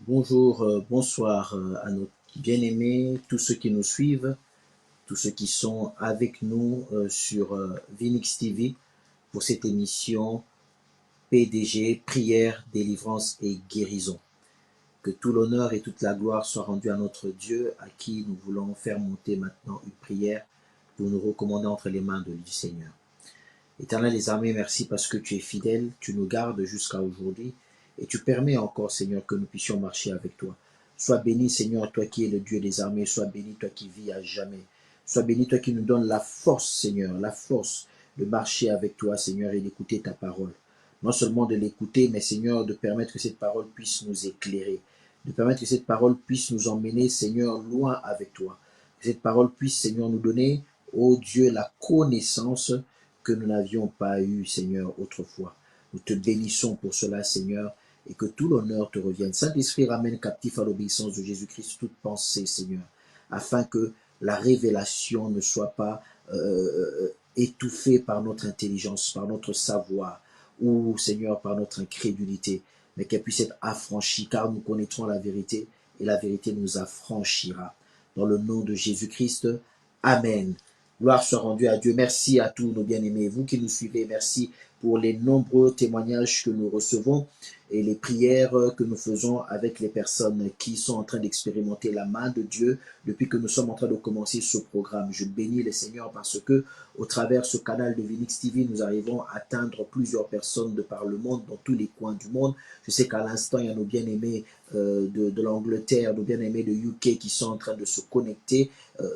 Bonjour, bonsoir à nos bien-aimés, tous ceux qui nous suivent, tous ceux qui sont avec nous sur Vinix TV pour cette émission PDG, prière, délivrance et guérison. Que tout l'honneur et toute la gloire soient rendus à notre Dieu, à qui nous voulons faire monter maintenant une prière pour nous recommander entre les mains du Seigneur. Éternel des armées, merci parce que tu es fidèle, tu nous gardes jusqu'à aujourd'hui et tu permets encore, Seigneur, que nous puissions marcher avec toi. Sois béni, Seigneur, toi qui es le Dieu des armées, sois béni, toi qui vis à jamais. Sois béni, toi qui nous donnes la force, Seigneur, la force de marcher avec toi, Seigneur, et d'écouter ta parole. Non seulement de l'écouter, mais Seigneur, de permettre que cette parole puisse nous éclairer, de permettre que cette parole puisse nous emmener, Seigneur, loin avec toi. Que cette parole puisse, Seigneur, nous donner, ô Dieu, la connaissance que nous n'avions pas eu, Seigneur, autrefois. Nous te bénissons pour cela, Seigneur, et que tout l'honneur te revienne. Saint-Esprit, ramène captif à l'obéissance de Jésus-Christ toute pensée, Seigneur, afin que la révélation ne soit pas étouffée par notre intelligence, par notre savoir, ou, Seigneur, par notre incrédulité, mais qu'elle puisse être affranchie, car nous connaîtrons la vérité, et la vérité nous affranchira. Dans le nom de Jésus-Christ, Amen. Gloire soit rendue à Dieu. Merci à tous nos bien-aimés. Vous qui nous suivez, merci pour les nombreux témoignages que nous recevons et les prières que nous faisons avec les personnes qui sont en train d'expérimenter la main de Dieu depuis que nous sommes en train de commencer ce programme. Je bénis le Seigneur parce que au travers ce canal de Vinix TV, nous arrivons à atteindre plusieurs personnes de par le monde, dans tous les coins du monde. Je sais qu'à l'instant, il y a nos bien-aimés de l'Angleterre, nos bien-aimés de UK qui sont en train de se connecter,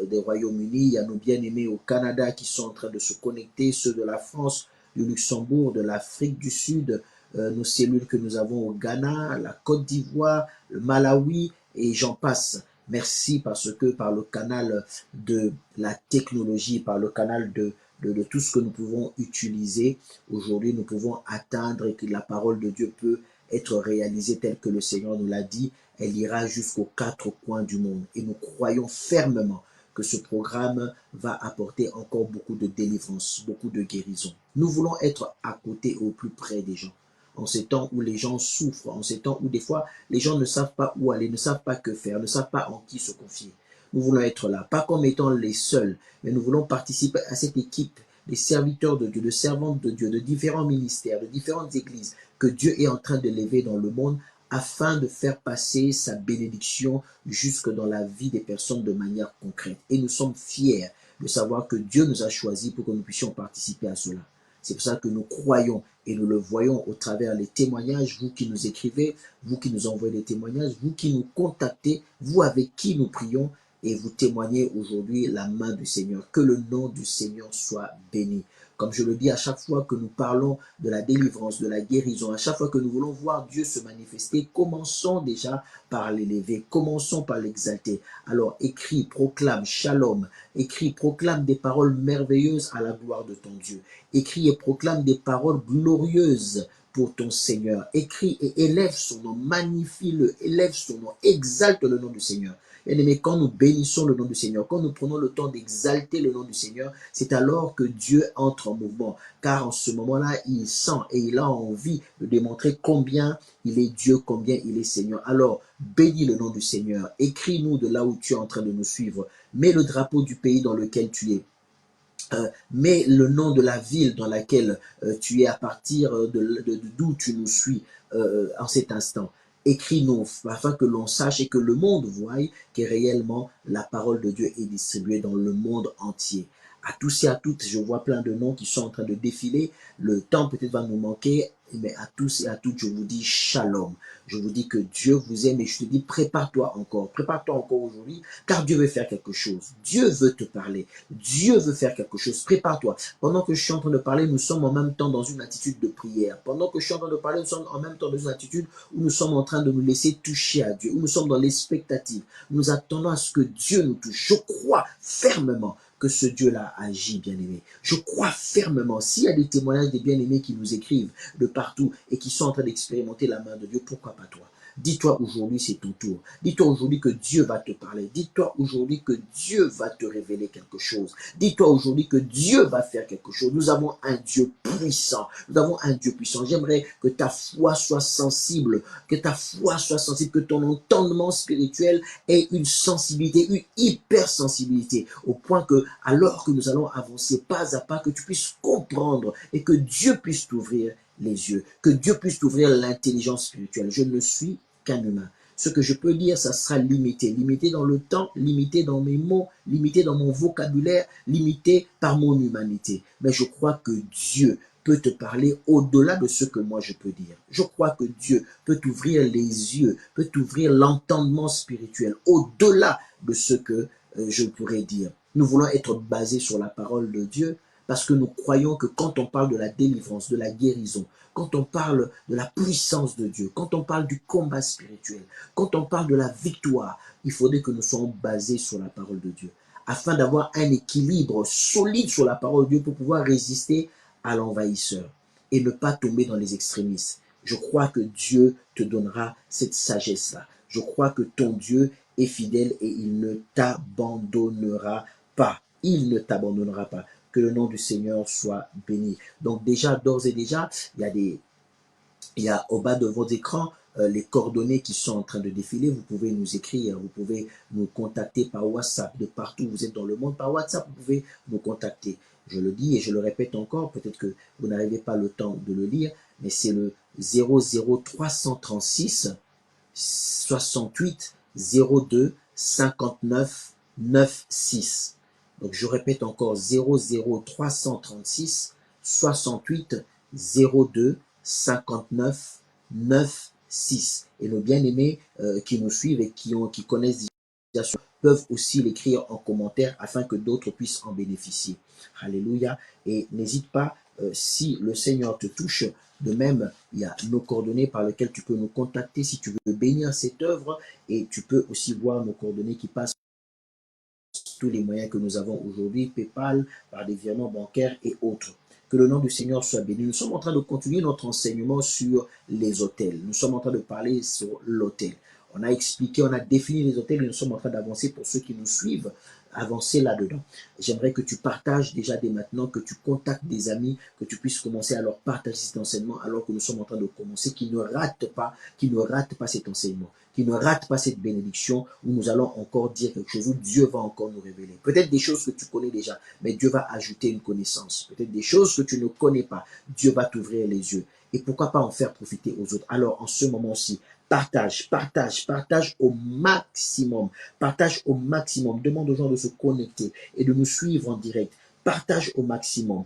des Royaumes-Unis. Il y a nos bien-aimés au Canada qui sont en train de se connecter, ceux de la France, du Luxembourg, de l'Afrique du Sud, nos cellules que nous avons au Ghana, la Côte d'Ivoire, le Malawi et j'en passe. Merci parce que par le canal de la technologie, par le canal de tout ce que nous pouvons utiliser, aujourd'hui nous pouvons atteindre et que la parole de Dieu peut être réalisée telle que le Seigneur nous l'a dit. Elle ira jusqu'aux quatre coins du monde et nous croyons fermement que ce programme va apporter encore beaucoup de délivrance, beaucoup de guérison. Nous voulons être à côté, au plus près des gens. En ces temps où les gens souffrent, en ces temps où des fois les gens ne savent pas où aller, ne savent pas que faire, ne savent pas en qui se confier. Nous voulons être là, pas comme étant les seuls, mais nous voulons participer à cette équipe des serviteurs de Dieu, de servantes de Dieu, de différents ministères, de différentes églises que Dieu est en train de lever dans le monde afin de faire passer sa bénédiction jusque dans la vie des personnes de manière concrète. Et nous sommes fiers de savoir que Dieu nous a choisis pour que nous puissions participer à cela. C'est pour ça que nous croyons et nous le voyons au travers des témoignages, vous qui nous écrivez, vous qui nous envoyez des témoignages, vous qui nous contactez, vous avec qui nous prions et vous témoignez aujourd'hui la main du Seigneur. Que le nom du Seigneur soit béni. Comme je le dis à chaque fois que nous parlons de la délivrance, de la guérison, à chaque fois que nous voulons voir Dieu se manifester, commençons déjà par l'élever, commençons par l'exalter. Alors écris, proclame, shalom, écris, proclame des paroles merveilleuses à la gloire de ton Dieu. Écris et proclame des paroles glorieuses pour ton Seigneur. Écris et élève son nom, magnifie-le, élève son nom, exalte le nom du Seigneur. Bien-aimés, quand nous bénissons le nom du Seigneur, quand nous prenons le temps d'exalter le nom du Seigneur, c'est alors que Dieu entre en mouvement. Car en ce moment-là, il sent et il a envie de démontrer combien il est Dieu, combien il est Seigneur. Alors, bénis le nom du Seigneur. Écris-nous de là où tu es en train de nous suivre. Mets le drapeau du pays dans lequel tu es. Mets le nom de la ville dans laquelle tu es à partir d'où tu nous suis en cet instant. Écris-nous afin que l'on sache et que le monde voie que réellement la parole de Dieu est distribuée dans le monde entier. À tous et à toutes, je vois plein de noms qui sont en train de défiler. Le temps peut-être va nous manquer. Mais à tous et à toutes, je vous dis shalom. Je vous dis que Dieu vous aime et je te dis prépare-toi encore aujourd'hui, car Dieu veut faire quelque chose. Dieu veut te parler. Dieu veut faire quelque chose. Prépare-toi. Pendant que je suis en train de parler, nous sommes en même temps dans une attitude de prière. Pendant que je suis en train de parler, nous sommes en même temps dans une attitude où nous sommes en train de nous laisser toucher à Dieu, où nous sommes dans l'expectative. Nous attendons à ce que Dieu nous touche. Je crois fermement que ce Dieu-là agit, bien-aimé. Je crois fermement. S'il y a des témoignages des bien-aimés qui nous écrivent de partout et qui sont en train d'expérimenter la main de Dieu, pourquoi pas toi? Dis-toi aujourd'hui, c'est ton tour. Dis-toi aujourd'hui que Dieu va te parler. Dis-toi aujourd'hui que Dieu va te révéler quelque chose. Dis-toi aujourd'hui que Dieu va faire quelque chose. Nous avons un Dieu puissant. Nous avons un Dieu puissant. J'aimerais que ta foi soit sensible, que ta foi soit sensible, que ton entendement spirituel ait une sensibilité, une hypersensibilité, au point que, alors que nous allons avancer pas à pas, que tu puisses comprendre et que Dieu puisse t'ouvrir les yeux, que Dieu puisse t'ouvrir l'intelligence spirituelle. Je ne suis qu'un humain. Ce que je peux dire, ça sera limité. Limité dans le temps, limité dans mes mots, limité dans mon vocabulaire, limité par mon humanité. Mais je crois que Dieu peut te parler au-delà de ce que moi je peux dire. Je crois que Dieu peut t'ouvrir les yeux, peut t'ouvrir l'entendement spirituel au-delà de ce que je pourrais dire. Nous voulons être basés sur la parole de Dieu parce que nous croyons que quand on parle de la délivrance, de la guérison, quand on parle de la puissance de Dieu, quand on parle du combat spirituel, quand on parle de la victoire, il faudrait que nous soyons basés sur la parole de Dieu, afin d'avoir un équilibre solide sur la parole de Dieu pour pouvoir résister à l'envahisseur et ne pas tomber dans les extrémistes. Je crois que Dieu te donnera cette sagesse-là. Je crois que ton Dieu est fidèle et il ne t'abandonnera pas. Il ne t'abandonnera pas. Que le nom du Seigneur soit béni. Donc déjà, d'ores et déjà, il y a au bas de vos écrans les coordonnées qui sont en train de défiler. Vous pouvez nous écrire, vous pouvez nous contacter par WhatsApp. De partout où vous êtes dans le monde, par WhatsApp, vous pouvez nous contacter. Je le dis et je le répète encore, peut-être que vous n'arrivez pas le temps de le lire, mais c'est le 00336 68 02 59 96. Donc je répète encore 00336 68 02 59 96. Et nos bien-aimés qui nous suivent et qui connaissent déjà peuvent aussi l'écrire en commentaire afin que d'autres puissent en bénéficier. Alléluia. Et n'hésite pas, si le Seigneur te touche, de même, il y a nos coordonnées par lesquelles tu peux nous contacter si tu veux bénir cette œuvre, et tu peux aussi voir nos coordonnées qui passent tous les moyens que nous avons aujourd'hui, PayPal, par des virements bancaires et autres. Que le nom du Seigneur soit béni. Nous sommes en train de continuer notre enseignement sur les autels. Nous sommes en train de parler sur l'autel. On a expliqué, on a défini les autels et nous sommes en train d'avancer pour ceux qui nous suivent, avancer là-dedans. J'aimerais que tu partages déjà dès maintenant, que tu contactes des amis, que tu puisses commencer à leur partager cet enseignement alors que nous sommes en train de commencer, qu'ils ne ratent pas cet enseignement, qui ne rate pas cette bénédiction où nous allons encore dire quelque chose, où Dieu va encore nous révéler. Peut-être des choses que tu connais déjà, mais Dieu va ajouter une connaissance. Peut-être des choses que tu ne connais pas, Dieu va t'ouvrir les yeux. Et pourquoi pas en faire profiter aux autres. Alors, en ce moment-ci, partage au maximum. Partage au maximum. Demande aux gens de se connecter et de nous suivre en direct. Partage au maximum,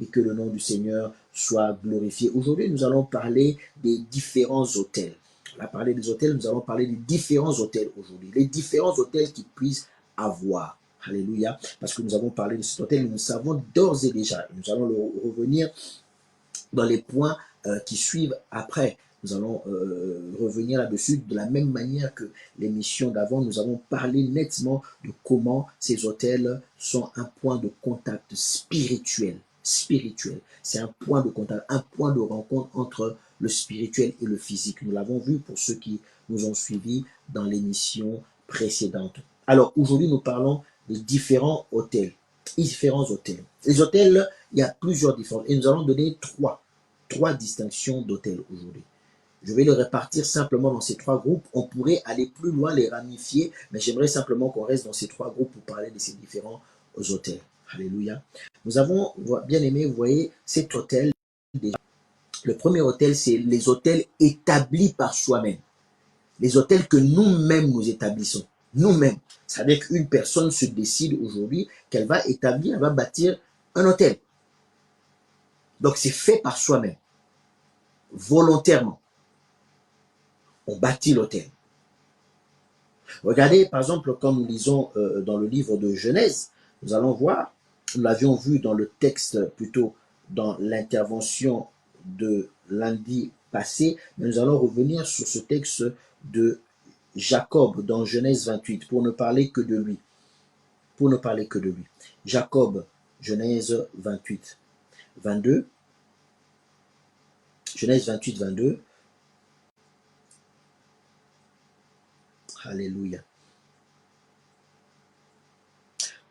et que le nom du Seigneur soit glorifié. Aujourd'hui, nous allons parler des différents autels. On a parlé des hôtels, nous allons parler des différents hôtels aujourd'hui. Les différents hôtels qu'ils puissent avoir. Alléluia. Parce que nous avons parlé de cet hôtel, nous savons d'ores et déjà. Nous allons revenir dans les points qui suivent après. Nous allons revenir là-dessus de la même manière que l'émission d'avant. Nous avons parlé nettement de comment ces hôtels sont un point de contact spirituel. C'est un point de contact, un point de rencontre entre le spirituel et le physique. Nous l'avons vu pour ceux qui nous ont suivis dans l'émission précédente. Alors aujourd'hui, nous parlons des différents hôtels. Les hôtels, il y a plusieurs différences et nous allons donner trois distinctions d'hôtels aujourd'hui. Je vais les répartir simplement dans ces trois groupes. On pourrait aller plus loin, les ramifier, mais j'aimerais simplement qu'on reste dans ces trois groupes pour parler de ces différents hôtels. Alléluia. Nous avons, bien aimé, vous voyez, cet hôtel. Le premier hôtel, c'est les hôtels établis par soi-même. Les hôtels que nous-mêmes nous établissons. Nous-mêmes. C'est-à-dire qu'une personne se décide aujourd'hui qu'elle va établir, elle va bâtir un hôtel. Donc c'est fait par soi-même. volontairement. On bâtit l'autel. Regardez, par exemple, quand nous lisons dans le livre de Genèse, nous allons voir, nous l'avions vu dans le texte, plutôt dans l'intervention de lundi passé, mais nous allons revenir sur ce texte de Jacob dans Genèse 28 pour ne parler que de lui. Pour ne parler que de lui. Jacob, Genèse 28, 22. Genèse 28, 22. Alléluia.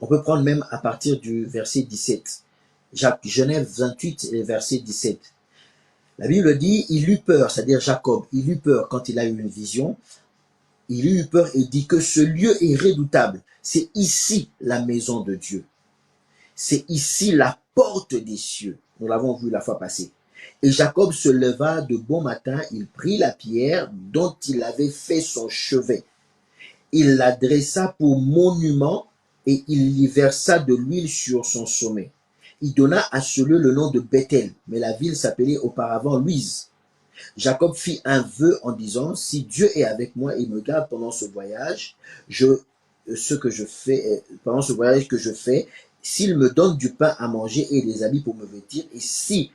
On peut prendre même à partir du verset 17. Genèse 28, verset 17. La Bible dit, il eut peur, c'est-à-dire Jacob, il eut peur quand il a eu une vision. Il eut peur et dit que ce lieu est redoutable. C'est ici la maison de Dieu. C'est ici la porte des cieux. Nous l'avons vu la fois passée. Et Jacob se leva de bon matin, il prit la pierre dont il avait fait son chevet. Il la dressa pour monument et il y versa de l'huile sur son sommet. Il donna à ce lieu le nom de Bethel, mais la ville s'appelait auparavant Luz. Jacob fit un vœu en disant, si Dieu est avec moi et me garde pendant ce voyage, pendant ce voyage que je fais, s'il me donne du pain à manger et des habits pour me vêtir, et si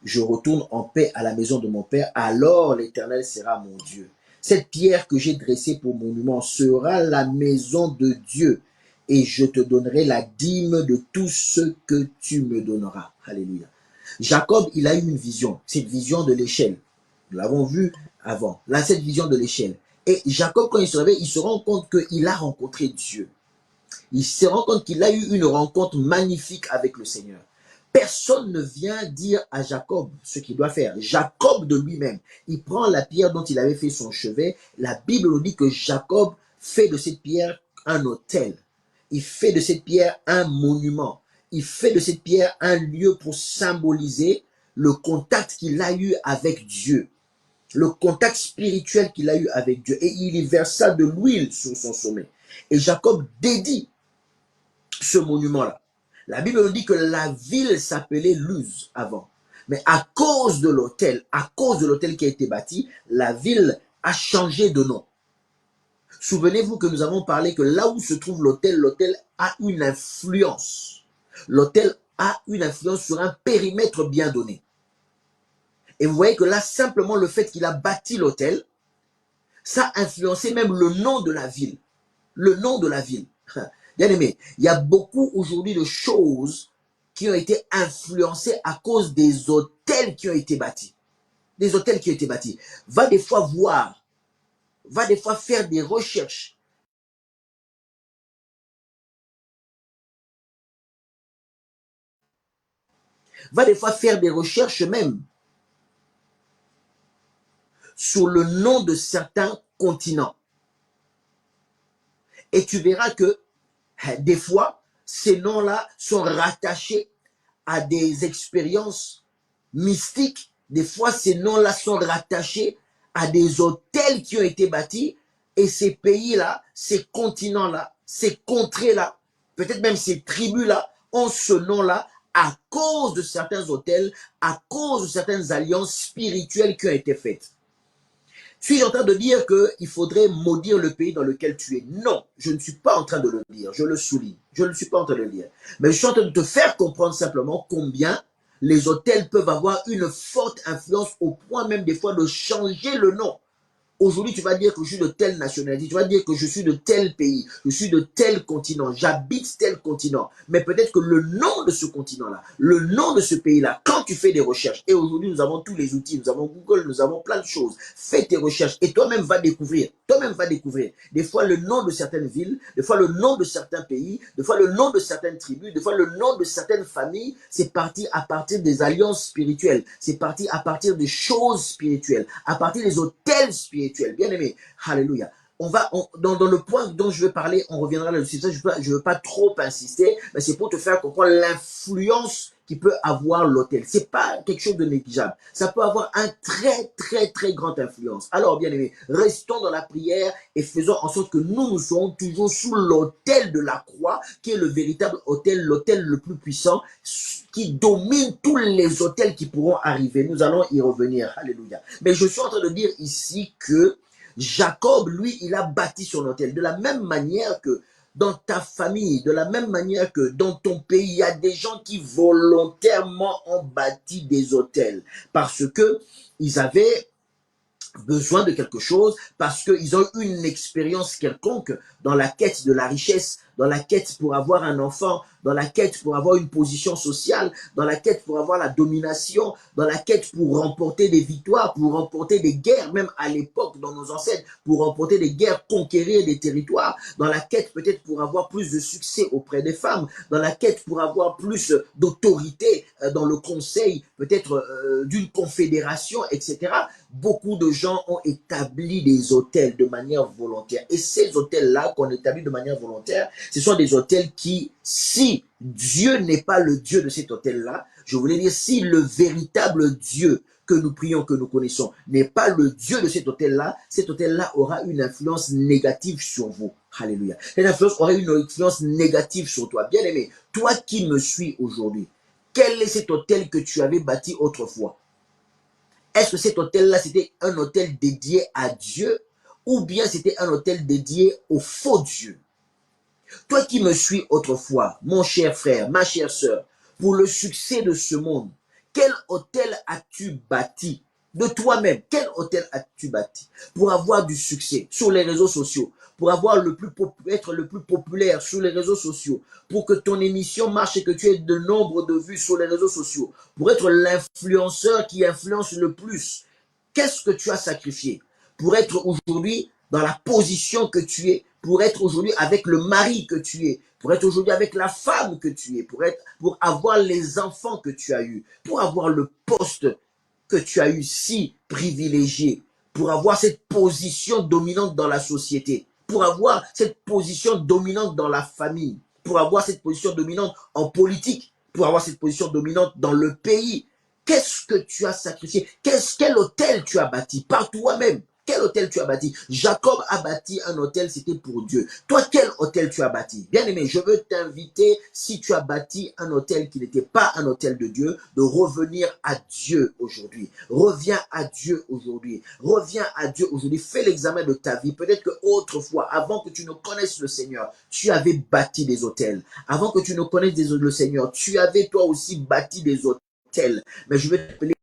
je retourne en paix à la maison de mon père, alors l'Éternel sera mon Dieu. Cette pierre que j'ai dressée pour monument sera la maison de Dieu, et je te donnerai la dîme de tout ce que tu me donneras. Alléluia. Jacob, il a eu une vision, cette vision de l'échelle. Nous l'avons vu avant. Là, cette vision de l'échelle. Et Jacob, quand il se réveille, il se rend compte qu'il a rencontré Dieu. Il se rend compte qu'il a eu une rencontre magnifique avec le Seigneur. Personne ne vient dire à Jacob ce qu'il doit faire. Jacob de lui-même, il prend la pierre dont il avait fait son chevet. La Bible nous dit que Jacob fait de cette pierre un autel. Il fait de cette pierre un monument. Il fait de cette pierre un lieu pour symboliser le contact qu'il a eu avec Dieu. Le contact spirituel qu'il a eu avec Dieu. Et il y versa de l'huile sur son sommet. Et Jacob dédie ce monument-là. La Bible nous dit que la ville s'appelait Luz avant. Mais à cause de l'autel qui a été bâti, la ville a changé de nom. Souvenez-vous que nous avons parlé que là où se trouve l'autel a une influence. L'autel a une influence sur un périmètre bien donné. Et vous voyez que là, simplement le fait qu'il a bâti l'autel, ça a influencé même le nom de la ville. Le nom de la ville. Bien aimé, il y a beaucoup aujourd'hui de choses qui ont été influencées à cause des hôtels qui ont été bâtis. Des hôtels qui ont été bâtis. Va des fois voir, va des fois faire des recherches. Va des fois faire des recherches même sur le nom de certains continents. Et tu verras que des fois, ces noms-là sont rattachés à des expériences mystiques. Des fois, ces noms-là sont rattachés à des hôtels qui ont été bâtis. Et ces pays-là, ces continents-là, ces contrées-là, peut-être même ces tribus-là, ont ce nom-là à cause de certains hôtels, à cause de certaines alliances spirituelles qui ont été faites. Suis-je en train de dire qu'il faudrait maudire le pays dans lequel tu es? Non, je ne suis pas en train de le dire, je le souligne. Je ne suis pas en train de le dire. Mais je suis en train de te faire comprendre simplement combien les hôtels peuvent avoir une forte influence au point même des fois de changer le nom. Aujourd'hui, tu vas dire que je suis de telle nationalité, tu vas dire que je suis de tel pays, je suis de tel continent, j'habite tel continent. Mais peut-être que le nom de ce continent-là, le nom de ce pays-là, quand tu fais des recherches, et aujourd'hui nous avons tous les outils, nous avons Google, nous avons plein de choses, fais tes recherches et toi-même va découvrir. Toi-même va découvrir. Des fois le nom de certaines villes, des fois le nom de certains pays, des fois le nom de certaines tribus, des fois le nom de certaines familles, c'est parti à partir des alliances spirituelles, c'est parti à partir des choses spirituelles, à partir des hôtels spirituels. Bien aimé, alléluia. dans le point dont je veux parler, on reviendra là-dessus. Je veux pas trop insister, mais c'est pour te faire comprendre l'influence qui peut avoir l'autel. C'est pas quelque chose de négligeable. Ça peut avoir un très grande influence. Alors, bien aimé, restons dans la prière et faisons en sorte que nous soyons toujours sous l'autel de la croix, qui est le véritable autel, l'autel le plus puissant, qui domine tous les autels qui pourront arriver. Nous allons y revenir. Alléluia. Mais je suis en train de dire ici que Jacob, lui, il a bâti son autel. De la même manière que dans ta famille, de la même manière que dans ton pays, il y a des gens qui volontairement ont bâti des autels parce que ils avaient besoin de quelque chose, parce qu'ils ont eu une expérience quelconque dans la quête de la richesse, dans la quête pour avoir un enfant, dans la quête pour avoir une position sociale, dans la quête pour avoir la domination, dans la quête pour remporter des victoires, pour remporter des guerres, même à l'époque, dans nos ancêtres, pour remporter des guerres, conquérir des territoires, dans la quête peut-être pour avoir plus de succès auprès des femmes, dans la quête pour avoir plus d'autorité dans le conseil, peut-être d'une confédération, etc. Beaucoup de gens ont établi des hôtels de manière volontaire. Et ces hôtels-là qu'on établit de manière volontaire, ce sont des hôtels qui, si Dieu n'est pas le Dieu de cet hôtel-là, je voulais dire, si le véritable Dieu que nous prions, que nous connaissons, n'est pas le Dieu de cet hôtel-là aura une influence négative sur vous. Alléluia. Cette influence aura une influence négative sur toi. Bien-aimé, toi qui me suis aujourd'hui, quel est cet hôtel que tu avais bâti autrefois? Est-ce que cet hôtel-là, c'était un hôtel dédié à Dieu ou bien c'était un hôtel dédié au faux Dieu? Toi qui me suis autrefois, mon cher frère, ma chère sœur, pour le succès de ce monde, quel hôtel as-tu bâti de toi-même? Quel hôtel as-tu bâti pour avoir du succès sur les réseaux sociaux, pour avoir être le plus populaire sur les réseaux sociaux, pour que ton émission marche et que tu aies de nombre de vues sur les réseaux sociaux, pour être l'influenceur qui influence le plus? Qu'est-ce que tu as sacrifié pour être aujourd'hui dans la position que tu es, pour être aujourd'hui avec le mari que tu es, pour être aujourd'hui avec la femme que tu es, pour avoir les enfants que tu as eus, pour avoir le poste que tu as eu si privilégié, pour avoir cette position dominante dans la société, pour avoir cette position dominante dans la famille, pour avoir cette position dominante en politique, pour avoir cette position dominante dans le pays. Qu'est-ce que tu as sacrifié? Quel hôtel tu as bâti par toi-même? Quel hôtel tu as bâti? Jacob a bâti un hôtel, c'était pour Dieu. Toi, quel hôtel tu as bâti? Bien aimé, je veux t'inviter, si tu as bâti un hôtel qui n'était pas un hôtel de Dieu, de revenir à Dieu aujourd'hui. Reviens à Dieu aujourd'hui. Reviens à Dieu aujourd'hui. Fais l'examen de ta vie. Peut-être que autrefois, avant que tu ne connaisses le Seigneur, tu avais bâti des hôtels. Avant que tu ne connaisses le Seigneur, tu avais toi aussi bâti des hôtels. Mais je vais t'appeler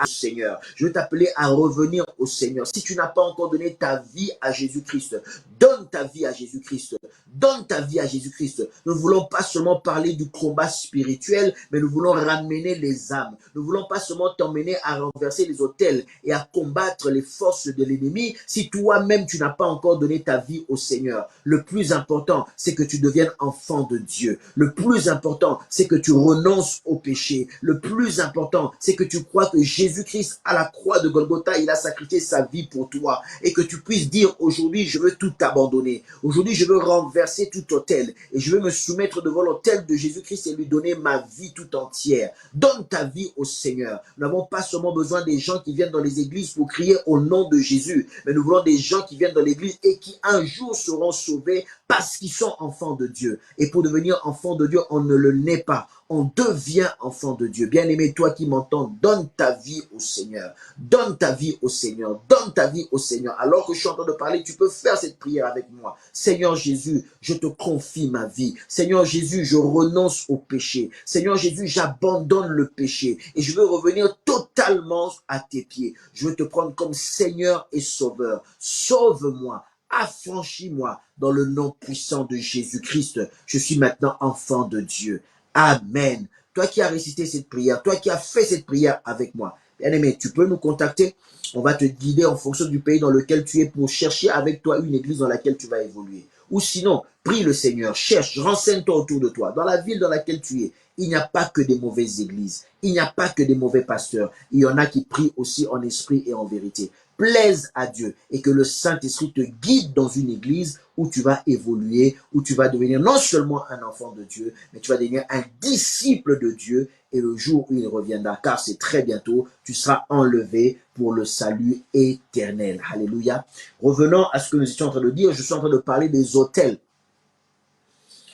au Seigneur. Je veux t'appeler à revenir au Seigneur. Si tu n'as pas encore donné ta vie à Jésus-Christ, donne ta vie à Jésus-Christ. Donne ta vie à Jésus-Christ. Nous ne voulons pas seulement parler du combat spirituel, mais nous voulons ramener les âmes. Nous ne voulons pas seulement t'emmener à renverser les autels et à combattre les forces de l'ennemi si toi-même tu n'as pas encore donné ta vie au Seigneur. Le plus important, c'est que tu deviennes enfant de Dieu. Le plus important, c'est que tu renonces au péché. Le plus important, c'est que tu crois que Jésus-Christ à la croix de Golgotha, il a sacrifié sa vie pour toi et que tu puisses dire aujourd'hui, je veux tout abandonner. Aujourd'hui, je veux renverser tout autel et je veux me soumettre devant l'autel de Jésus-Christ et lui donner ma vie tout entière. Donne ta vie au Seigneur. Nous n'avons pas seulement besoin des gens qui viennent dans les églises pour crier au nom de Jésus, mais nous voulons des gens qui viennent dans l'église et qui un jour seront sauvés parce qu'ils sont enfants de Dieu. Et pour devenir enfant de Dieu, on ne le naît pas. On devient enfant de Dieu. Bien-aimé, toi qui m'entends, donne ta vie au Seigneur. Donne ta vie au Seigneur. Donne ta vie au Seigneur. Alors que je suis en train de parler, tu peux faire cette prière avec moi. Seigneur Jésus, je te confie ma vie. Seigneur Jésus, je renonce au péché. Seigneur Jésus, j'abandonne le péché. Et je veux revenir totalement à tes pieds. Je veux te prendre comme Seigneur et Sauveur. Sauve-moi. Affranchis-moi dans le nom puissant de Jésus-Christ. Je suis maintenant enfant de Dieu. Amen. Toi qui as récité cette prière, toi qui as fait cette prière avec moi, bien-aimé, tu peux nous contacter. On va te guider en fonction du pays dans lequel tu es pour chercher avec toi une église dans laquelle tu vas évoluer. Ou sinon, prie le Seigneur, cherche, renseigne-toi autour de toi. Dans la ville dans laquelle tu es, il n'y a pas que des mauvaises églises. Il n'y a pas que des mauvais pasteurs. Il y en a qui prient aussi en esprit et en vérité. plaise à Dieu et que le Saint-Esprit te guide dans une église où tu vas évoluer, où tu vas devenir non seulement un enfant de Dieu, mais tu vas devenir un disciple de Dieu et le jour où il reviendra, car c'est très bientôt, tu seras enlevé pour le salut éternel. Alléluia. Revenons à ce que nous étions en train de dire, je suis en train de parler des autels.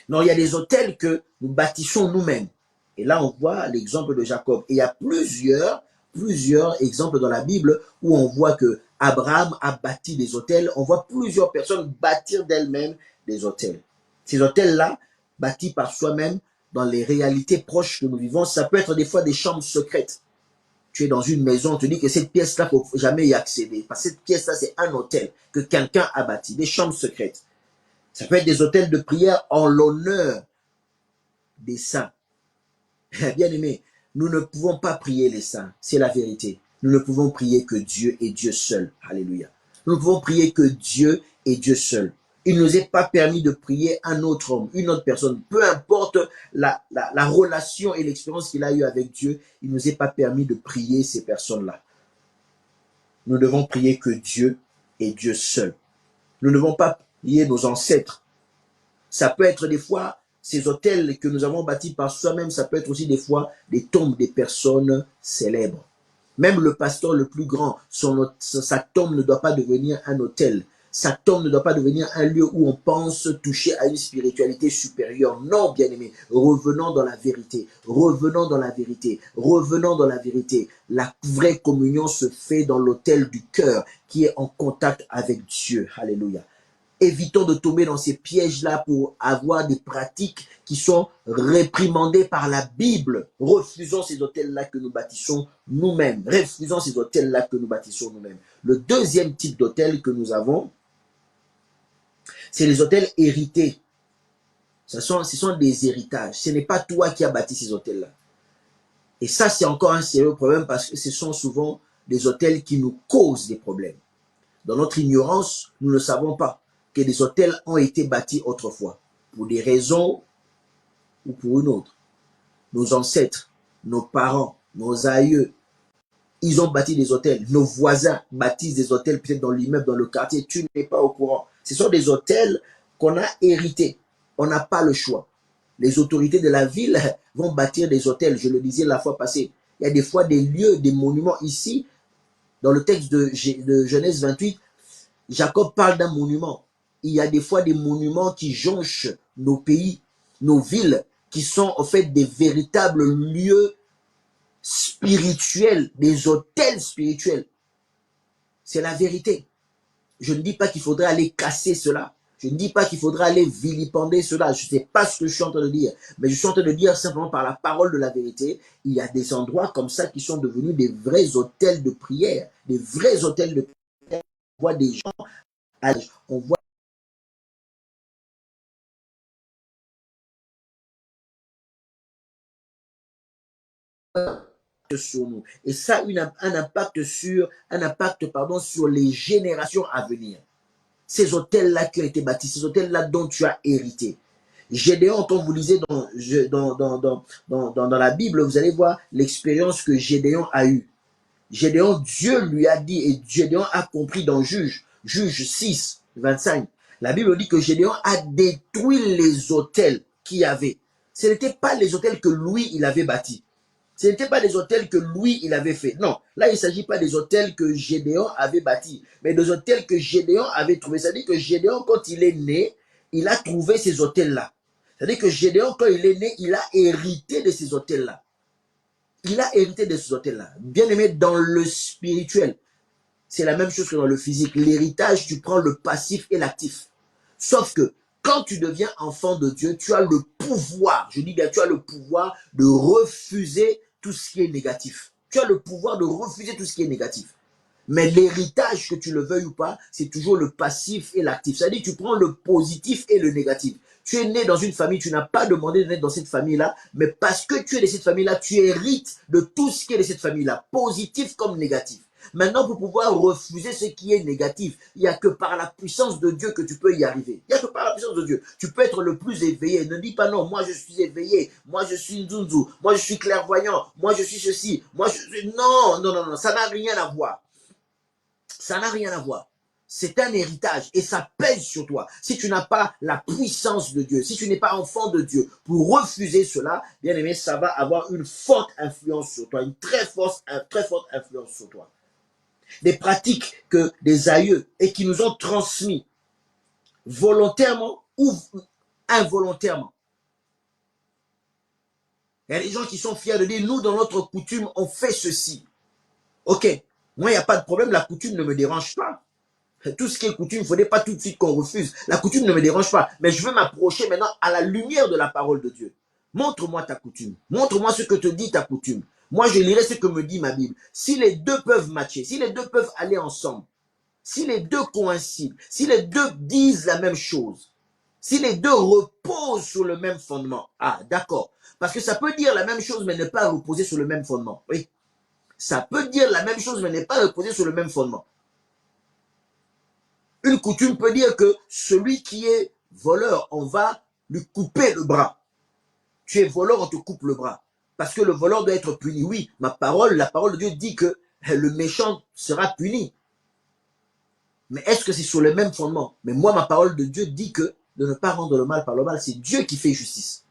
Non, il y a des autels que nous bâtissons nous-mêmes. Et là, on voit l'exemple de Jacob. Et il y a plusieurs exemples dans la Bible où on voit que Abraham a bâti des autels. On voit plusieurs personnes bâtir d'elles-mêmes des autels. Ces autels-là, bâtis par soi-même, dans les réalités proches que nous vivons, ça peut être des fois des chambres secrètes. Tu es dans une maison, on te dit que cette pièce-là, il ne faut jamais y accéder. Parce que cette pièce-là, c'est un hôtel que quelqu'un a bâti, des chambres secrètes. Ça peut être des hôtels de prière en l'honneur des saints. Bien aimé, nous ne pouvons pas prier les saints, c'est la vérité. Nous ne pouvons prier que Dieu et Dieu seul. Alléluia. Nous ne pouvons prier que Dieu et Dieu seul. Il ne nous est pas permis de prier un autre homme, une autre personne. Peu importe la relation et l'expérience qu'il a eue avec Dieu, il ne nous est pas permis de prier ces personnes-là. Nous devons prier que Dieu et Dieu seul. Nous ne devons pas prier nos ancêtres. Ça peut être des fois ces hôtels que nous avons bâtis par soi-même, ça peut être aussi des fois des tombes des personnes célèbres. Même le pasteur le plus grand, sa tombe ne doit pas devenir un hôtel. Sa tombe ne doit pas devenir un lieu où on pense toucher à une spiritualité supérieure. Non, bien-aimés, revenons dans la vérité. Revenons dans la vérité. Revenons dans la vérité. La vraie communion se fait dans l'hôtel du cœur qui est en contact avec Dieu. Alléluia. Évitons de tomber dans ces pièges-là pour avoir des pratiques qui sont réprimandées par la Bible. Refusons ces hôtels-là que nous bâtissons nous-mêmes. Refusons ces hôtels-là que nous bâtissons nous-mêmes. Le deuxième type d'hôtel que nous avons, c'est les hôtels hérités. Ce sont des héritages. Ce n'est pas toi qui as bâti ces hôtels-là. Et ça, c'est encore un sérieux problème parce que ce sont souvent des hôtels qui nous causent des problèmes. Dans notre ignorance, nous ne savons pas que des hôtels ont été bâtis autrefois, pour des raisons ou pour une autre. Nos ancêtres, nos parents, nos aïeux, ils ont bâti des hôtels. Nos voisins bâtissent des hôtels, peut-être dans l'immeuble, dans le quartier. Tu n'es pas au courant. Ce sont des hôtels qu'on a hérités. On n'a pas le choix. Les autorités de la ville vont bâtir des hôtels. Je le disais la fois passée. Il y a des fois des lieux, des monuments ici. Dans le texte de Genèse 28, Jacob parle d'un monument. Il y a des fois des monuments qui jonchent nos pays, nos villes, qui sont en fait des véritables lieux spirituels, des hôtels spirituels. C'est la vérité. Je ne dis pas qu'il faudrait aller casser cela. Je ne dis pas qu'il faudra aller vilipender cela. Je ne sais pas ce que je suis en train de dire. Mais je suis en train de dire simplement par la parole de la vérité, il y a des endroits comme ça qui sont devenus des vrais hôtels de prière. Des vrais hôtels de prière. On voit des gens, on voit sur nous. Et ça a un impact sur les générations à venir. Ces hôtels-là qui ont été bâtis, ces hôtels-là dont tu as hérité. Gédéon, quand vous lisez dans la Bible, vous allez voir l'expérience que Gédéon a eue. Gédéon, Dieu lui a dit, et Gédéon a compris dans Juge 6, 25. La Bible dit que Gédéon a détruit les hôtels qu'il y avait. Ce n'étaient pas les hôtels que lui, il avait bâtis. Ce n'étaient pas des hôtels que lui, il avait fait. Non, là, il ne s'agit pas des hôtels que Gédéon avait bâtis, mais des hôtels que Gédéon avait trouvés. C'est-à-dire que Gédéon, quand il est né, il a trouvé ces hôtels-là. C'est-à-dire que Gédéon, quand il est né, il a hérité de ces hôtels-là. Il a hérité de ces hôtels-là. Bien aimé, dans le spirituel, c'est la même chose que dans le physique. L'héritage, tu prends le passif et l'actif. Sauf que quand tu deviens enfant de Dieu, tu as le pouvoir, je dis bien, tu as le pouvoir de refuser tout ce qui est négatif. Tu as le pouvoir de refuser tout ce qui est négatif. Mais l'héritage, que tu le veuilles ou pas, c'est toujours le passif et l'actif. C'est-à-dire que tu prends le positif et le négatif. Tu es né dans une famille, tu n'as pas demandé de naître dans cette famille-là, mais parce que tu es de cette famille-là, tu hérites de tout ce qui est de cette famille-là, positif comme négatif. Maintenant, pour pouvoir refuser ce qui est négatif, il n'y a que par la puissance de Dieu que tu peux y arriver. Il n'y a que par la puissance de Dieu. Tu peux être le plus éveillé. Ne dis pas non, moi je suis éveillé, moi je suis Nzunzu, moi je suis clairvoyant, moi je suis ceci, moi je suis... Non, non, non, non, ça n'a rien à voir. Ça n'a rien à voir. C'est un héritage et ça pèse sur toi. Si tu n'as pas la puissance de Dieu, si tu n'es pas enfant de Dieu, pour refuser cela, bien aimé, ça va avoir une forte influence sur toi, une très forte influence sur toi. Des pratiques que des aïeux et qui nous ont transmis volontairement ou involontairement. Il y a des gens qui sont fiers de dire, nous, dans notre coutume, on fait ceci. Ok, moi, il n'y a pas de problème, la coutume ne me dérange pas. Tout ce qui est coutume, il ne faudrait pas tout de suite qu'on refuse. La coutume ne me dérange pas, mais je veux m'approcher maintenant à la lumière de la parole de Dieu. Montre-moi ta coutume. Montre-moi ce que te dit ta coutume. Moi, je lirai ce que me dit ma Bible. Si les deux peuvent matcher, si les deux peuvent aller ensemble, si les deux coïncident, si les deux disent la même chose, si les deux reposent sur le même fondement, ah, d'accord. Parce que ça peut dire la même chose, mais ne pas reposer sur le même fondement. Oui. Ça peut dire la même chose, mais ne pas reposer sur le même fondement. Une coutume peut dire que celui qui est voleur, on va lui couper le bras. Tu es voleur, on te coupe le bras. Parce que le voleur doit être puni. Oui, la parole de Dieu dit que le méchant sera puni. Mais est-ce que c'est sur le même fondement? Mais moi, ma parole de Dieu dit que de ne pas rendre le mal par le mal, c'est Dieu qui fait justice.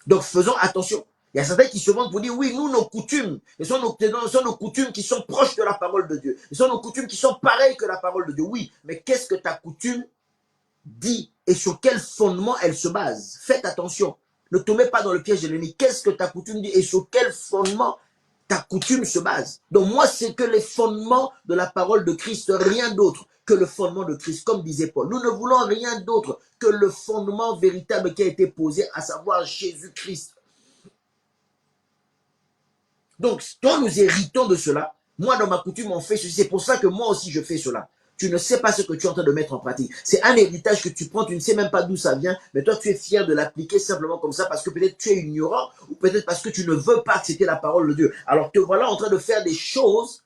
Donc faisons attention. Il y a certains qui se vendent pour dire, oui, nous, nos coutumes, ce sont nos coutumes qui sont proches de la parole de Dieu. Ce sont nos coutumes qui sont pareilles que la parole de Dieu. Oui, mais qu'est-ce que ta coutume dit et sur quel fondement elle se base? Faites attention. Ne tombez pas dans le piège de l'ennemi. Qu'est-ce que ta coutume dit et sur quel fondement ta coutume se base? Donc moi, c'est que les fondements de la parole de Christ, rien d'autre que le fondement de Christ, comme disait Paul. Nous ne voulons rien d'autre que le fondement véritable qui a été posé, à savoir Jésus-Christ. Donc, quand nous héritons de cela, moi, dans ma coutume, on fait ceci. C'est pour ça que moi aussi, je fais cela. Tu ne sais pas ce que tu es en train de mettre en pratique. C'est un héritage que tu prends, tu ne sais même pas d'où ça vient, mais toi, tu es fier de l'appliquer simplement comme ça parce que peut-être tu es ignorant ou peut-être parce que tu ne veux pas accepter la parole de Dieu. Alors, te voilà en train de faire des choses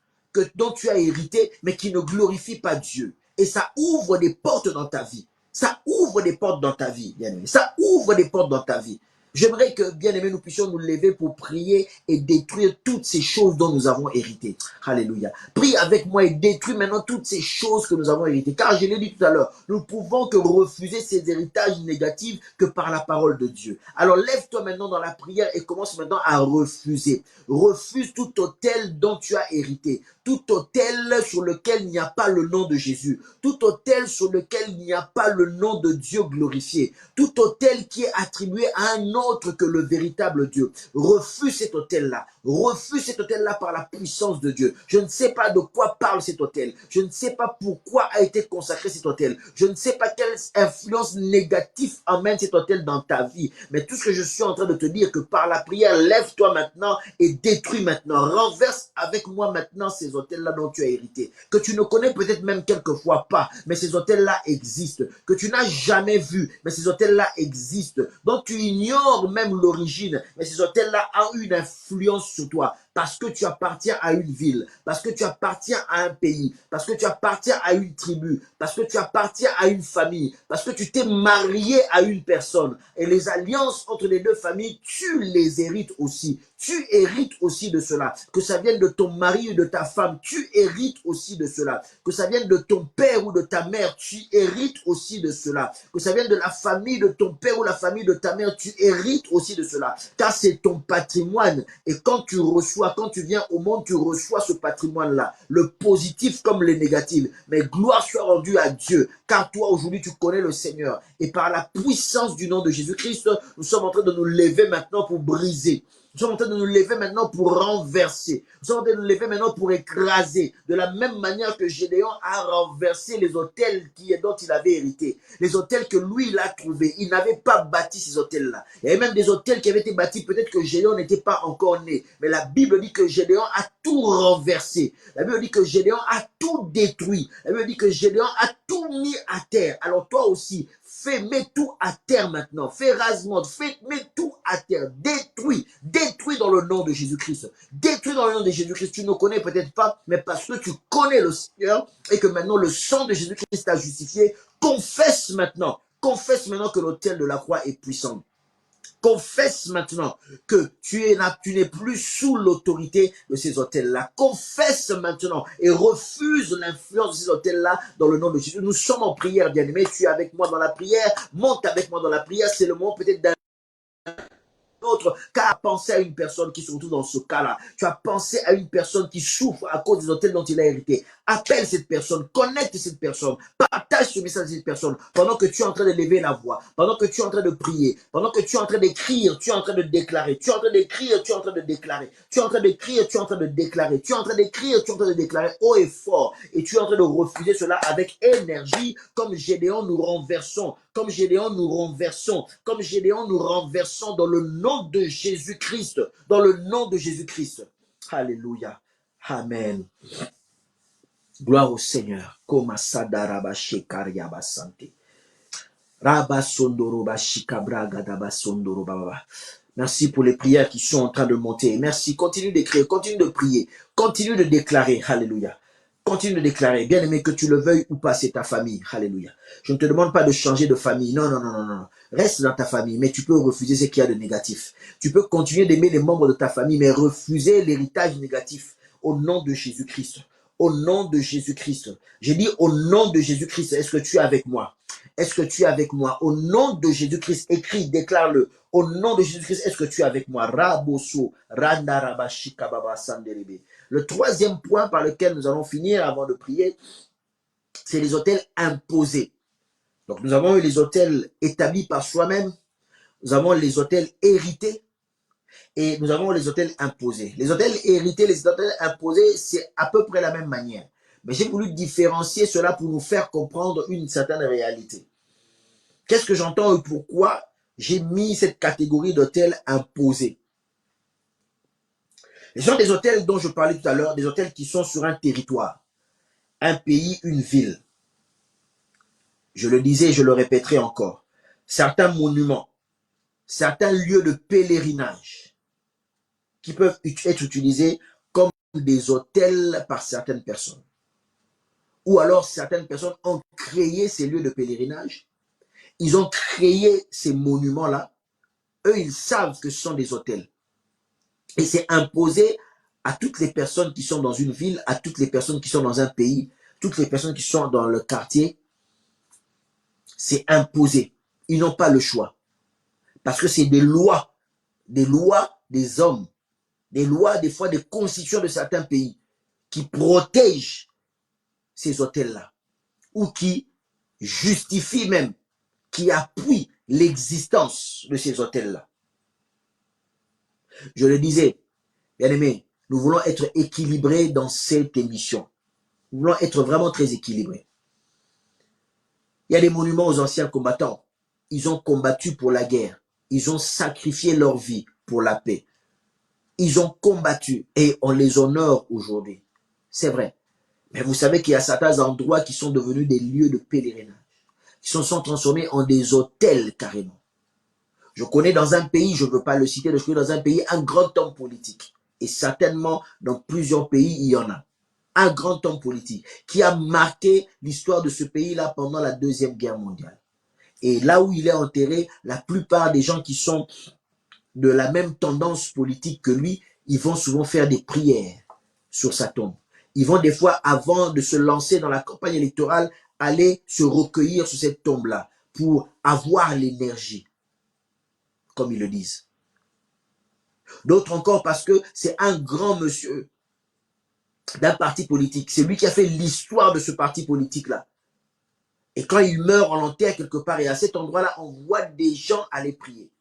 dont tu as hérité, mais qui ne glorifient pas Dieu. Et ça ouvre des portes dans ta vie. Ça ouvre des portes dans ta vie, bien aimé. Ça ouvre des portes dans ta vie. J'aimerais que, bien aimé, nous puissions nous lever pour prier et détruire toutes ces choses dont nous avons hérité. Alléluia. Prie avec moi et détruis maintenant toutes ces choses que nous avons héritées. Car je l'ai dit tout à l'heure, nous ne pouvons que refuser ces héritages négatifs que par la parole de Dieu. Alors lève-toi maintenant dans la prière et commence maintenant à refuser. Refuse tout autel dont tu as hérité. Tout autel sur lequel il n'y a pas le nom de Jésus. Tout autel sur lequel il n'y a pas le nom de Dieu glorifié. Tout autel qui est attribué à un autre que le véritable Dieu. Refuse cet autel-là. Refuse cet autel-là par la puissance de Dieu. Je ne sais pas de quoi parle cet autel. Je ne sais pas pourquoi a été consacré cet autel. Je ne sais pas quelle influence négative amène cet autel dans ta vie. Mais tout ce que je suis en train de te dire, que par la prière, lève-toi maintenant et détruis maintenant. Renverse avec moi maintenant ces autels-là dont tu as hérité. Que tu ne connais peut-être même quelquefois pas, mais ces autels-là existent. Que tu n'as jamais vu, mais ces autels-là existent. Dont tu ignores même l'origine, mais ces autels-là ont une influence sur toi. Parce que tu appartiens à une ville, parce que tu appartiens à un pays, parce que tu appartiens à une tribu, parce que tu appartiens à une famille, parce que tu t'es marié à une personne. Et les alliances entre les deux familles, tu les hérites aussi. Tu hérites aussi de cela. Que ça vienne de ton mari ou de ta femme, tu hérites aussi de cela. Que ça vienne de ton père ou de ta mère, tu hérites aussi de cela. Que ça vienne de la famille de ton père ou la famille de ta mère, tu hérites aussi de cela. Car c'est ton patrimoine. Et quand tu reçois, quand tu viens au monde, tu reçois ce patrimoine-là. Le positif comme le négatif. Mais gloire soit rendue à Dieu. Car toi, aujourd'hui, tu connais le Seigneur. Et par la puissance du nom de Jésus-Christ, nous sommes en train de nous lever maintenant pour briser. Nous sommes en train de nous lever maintenant pour renverser. Nous sommes en train de nous lever maintenant pour écraser. De la même manière que Gédéon a renversé les autels dont il avait hérité. Les autels que lui, il a trouvés. Il n'avait pas bâti ces autels-là. Il y avait même des autels qui avaient été bâtis. Peut-être que Gédéon n'était pas encore né. Mais la Bible dit que Gédéon a tout renversé. La Bible dit que Gédéon a tout détruit. La Bible dit que Gédéon a tout mis à terre. Alors toi aussi, mets tout à terre maintenant. Fais rasement, mets tout à terre. Détruis dans le nom de Jésus-Christ. Détruis dans le nom de Jésus-Christ. Tu ne connais peut-être pas, mais parce que tu connais le Seigneur et que maintenant le sang de Jésus-Christ t'a justifié, confesse maintenant que l'autel de la croix est puissant. Confesse maintenant que tu n'es plus sous l'autorité de ces hôtels-là. Confesse maintenant et refuse l'influence de ces hôtels-là dans le nom de Jésus. Nous sommes en prière, bien-aimé. Tu es avec moi dans la prière. Monte avec moi dans la prière. C'est le moment peut-être d'un autre, car penser à une personne qui se retrouve dans ce cas-là. Tu as pensé à une personne qui souffre à cause des hôtels dont il a hérité. Appelle cette personne, connecte cette personne, partage ce message à cette personne pendant que tu es en train de lever la voix, pendant que tu es en train de prier, pendant que tu es en train d'écrire, tu es en train de déclarer, tu es en train d'écrire, tu es en train de déclarer, tu es en train d'écrire, tu es en train de déclarer, tu es en train d'écrire, tu es en train de déclarer haut et fort, et tu es en train de refuser cela avec énergie, comme Gédéon nous renversons, comme Gédéon nous renversons, comme Gédéon nous renversons dans le nom de Jésus-Christ, dans le nom de Jésus-Christ. Alléluia. Amen. Gloire au Seigneur. Merci pour les prières qui sont en train de monter. Merci. Continue d'écrire, continue de prier, continue de déclarer. Alléluia. Continue de déclarer. Bien aimé, que tu le veuilles ou pas, c'est ta famille. Alléluia. Je ne te demande pas de changer de famille. Non, non, non, non, non. Reste dans ta famille, mais tu peux refuser ce qu'il y a de négatif. Tu peux continuer d'aimer les membres de ta famille, mais refuser l'héritage négatif au nom de Jésus-Christ. Au nom de Jésus-Christ. J'ai dit au nom de Jésus-Christ. Est-ce que tu es avec moi? Est-ce que tu es avec moi? Au nom de Jésus-Christ, écris, déclare-le. Au nom de Jésus-Christ, est-ce que tu es avec moi? Raboso, randarabashika baba sanderebe. Le troisième point par lequel nous allons finir avant de prier, c'est les hôtels imposés. Donc nous avons eu les hôtels établis par soi-même, nous avons les hôtels hérités et nous avons les hôtels imposés. Les hôtels hérités, les hôtels imposés, c'est à peu près la même manière. Mais j'ai voulu différencier cela pour nous faire comprendre une certaine réalité. Qu'est-ce que j'entends et pourquoi j'ai mis cette catégorie d'hôtels imposés? Ce sont des hôtels dont je parlais tout à l'heure, des hôtels qui sont sur un territoire, un pays, une ville. Je le disais et je le répéterai encore. Certains monuments, certains lieux de pèlerinage qui peuvent être utilisés comme des hôtels par certaines personnes. Ou alors certaines personnes ont créé ces lieux de pèlerinage, ils ont créé ces monuments-là, eux ils savent que ce sont des hôtels. Et c'est imposé à toutes les personnes qui sont dans une ville, à toutes les personnes qui sont dans un pays, toutes les personnes qui sont dans le quartier, c'est imposé. Ils n'ont pas le choix. Parce que c'est des lois des hommes, des lois, des fois des constitutions de certains pays qui protègent ces hôtels-là ou qui justifient même, qui appuient l'existence de ces hôtels-là. Je le disais, bien aimé, nous voulons être équilibrés dans cette émission. Nous voulons être vraiment très équilibrés. Il y a des monuments aux anciens combattants. Ils ont combattu pour la guerre. Ils ont sacrifié leur vie pour la paix. Ils ont combattu et on les honore aujourd'hui. C'est vrai. Mais vous savez qu'il y a certains endroits qui sont devenus des lieux de pèlerinage, qui sont transformés en des hôtels carrément. Je connais dans un pays, je ne veux pas le citer, je connais dans un pays un grand homme politique. Et certainement, dans plusieurs pays, il y en a. Un grand homme politique qui a marqué l'histoire de ce pays-là pendant la Deuxième Guerre mondiale. Et là où il est enterré, la plupart des gens qui sont de la même tendance politique que lui, ils vont souvent faire des prières sur sa tombe. Ils vont des fois, avant de se lancer dans la campagne électorale, aller se recueillir sur cette tombe-là pour avoir l'énergie, comme ils le disent. D'autres encore parce que c'est un grand monsieur d'un parti politique. C'est lui qui a fait l'histoire de ce parti politique-là. Et quand il meurt, on l'enterre quelque part. Et à cet endroit-là, on voit des gens aller prier.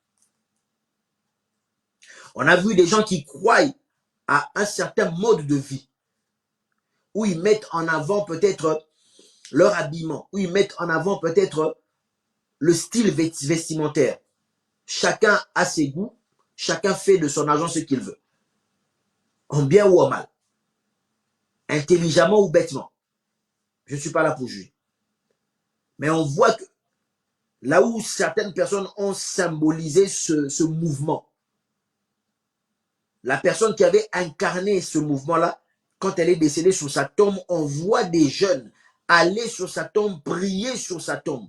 On a vu des gens qui croient à un certain mode de vie, où ils mettent en avant peut-être leur habillement, où ils mettent en avant peut-être le style vestimentaire. Chacun a ses goûts, chacun fait de son argent ce qu'il veut. En bien ou en mal. Intelligemment ou bêtement. Je ne suis pas là pour juger. Mais on voit que là où certaines personnes ont symbolisé ce mouvement, la personne qui avait incarné ce mouvement-là, quand elle est décédée sur sa tombe, on voit des jeunes aller sur sa tombe, prier sur sa tombe,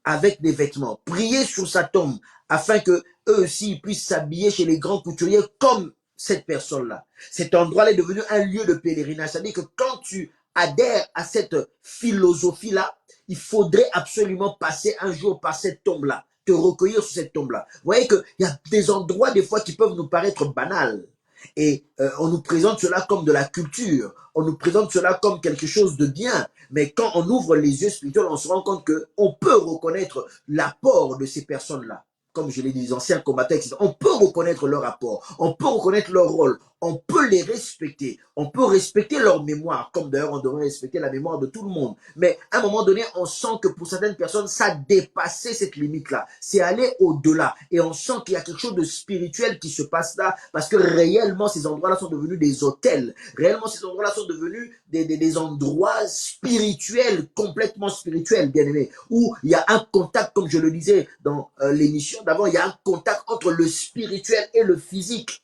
avec des vêtements, prier sur sa tombe, afin que eux aussi puissent s'habiller chez les grands couturiers comme cette personne-là. Cet endroit-là est devenu un lieu de pèlerinage. C'est-à-dire que quand tu adhères à cette philosophie-là, il faudrait absolument passer un jour par cette tombe-là, te recueillir sur cette tombe-là. Vous voyez qu'il y a des endroits des fois qui peuvent nous paraître banals. Et on nous présente cela comme de la culture, on nous présente cela comme quelque chose de bien, mais quand on ouvre les yeux spirituels, on se rend compte qu'on peut reconnaître l'apport de ces personnes-là. Comme je l'ai dit, les anciens combattants, etc. On peut reconnaître leur apport, on peut reconnaître leur rôle, on peut les respecter, on peut respecter leur mémoire, comme d'ailleurs on devrait respecter la mémoire de tout le monde. Mais à un moment donné, on sent que pour certaines personnes, ça a dépassé cette limite-là. C'est aller au-delà. Et on sent qu'il y a quelque chose de spirituel qui se passe là, parce que réellement, ces endroits-là sont devenus des hôtels. Réellement, ces endroits-là sont devenus des endroits spirituels, complètement spirituels, bien aimés, où il y a un contact, comme je le disais dans l'émission d'avant, il y a un contact entre le spirituel et le physique.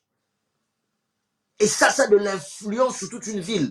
Et ça a de l'influence sur toute une ville.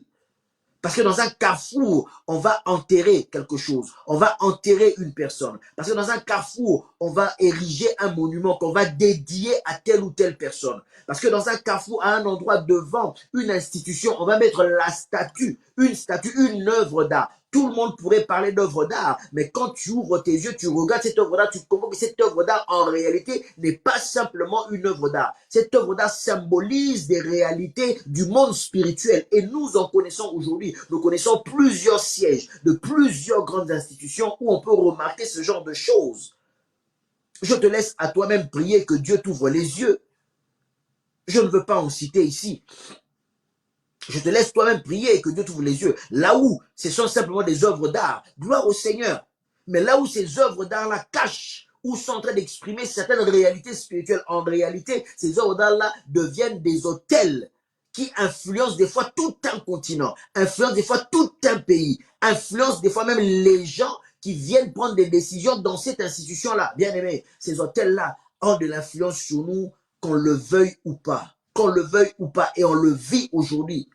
Parce que dans un carrefour, on va enterrer quelque chose. On va enterrer une personne. Parce que dans un carrefour, on va ériger un monument qu'on va dédier à telle ou telle personne. Parce que dans un carrefour, à un endroit devant une institution, on va mettre la statue, une œuvre d'art. Tout le monde pourrait parler d'œuvre d'art, mais quand tu ouvres tes yeux, tu regardes cette œuvre d'art, tu comprends que cette œuvre d'art, en réalité, n'est pas simplement une œuvre d'art. Cette œuvre d'art symbolise des réalités du monde spirituel. Et nous en connaissons aujourd'hui. Nous connaissons plusieurs sièges de plusieurs grandes institutions où on peut remarquer ce genre de choses. Je te laisse à toi-même prier que Dieu t'ouvre les yeux. Je ne veux pas en citer ici. Je te laisse toi-même prier et que Dieu t'ouvre les yeux. Là où ce sont simplement des œuvres d'art, gloire au Seigneur. Mais là où ces œuvres d'art-là cachent, ou sont en train d'exprimer certaines réalités spirituelles, en réalité, ces œuvres d'art-là deviennent des hôtels qui influencent des fois tout un continent, influencent des fois tout un pays, influencent des fois même les gens qui viennent prendre des décisions dans cette institution-là. Bien aimé, ces hôtels-là ont de l'influence sur nous, qu'on le veuille ou pas. Qu'on le veuille ou pas, et on le vit aujourd'hui.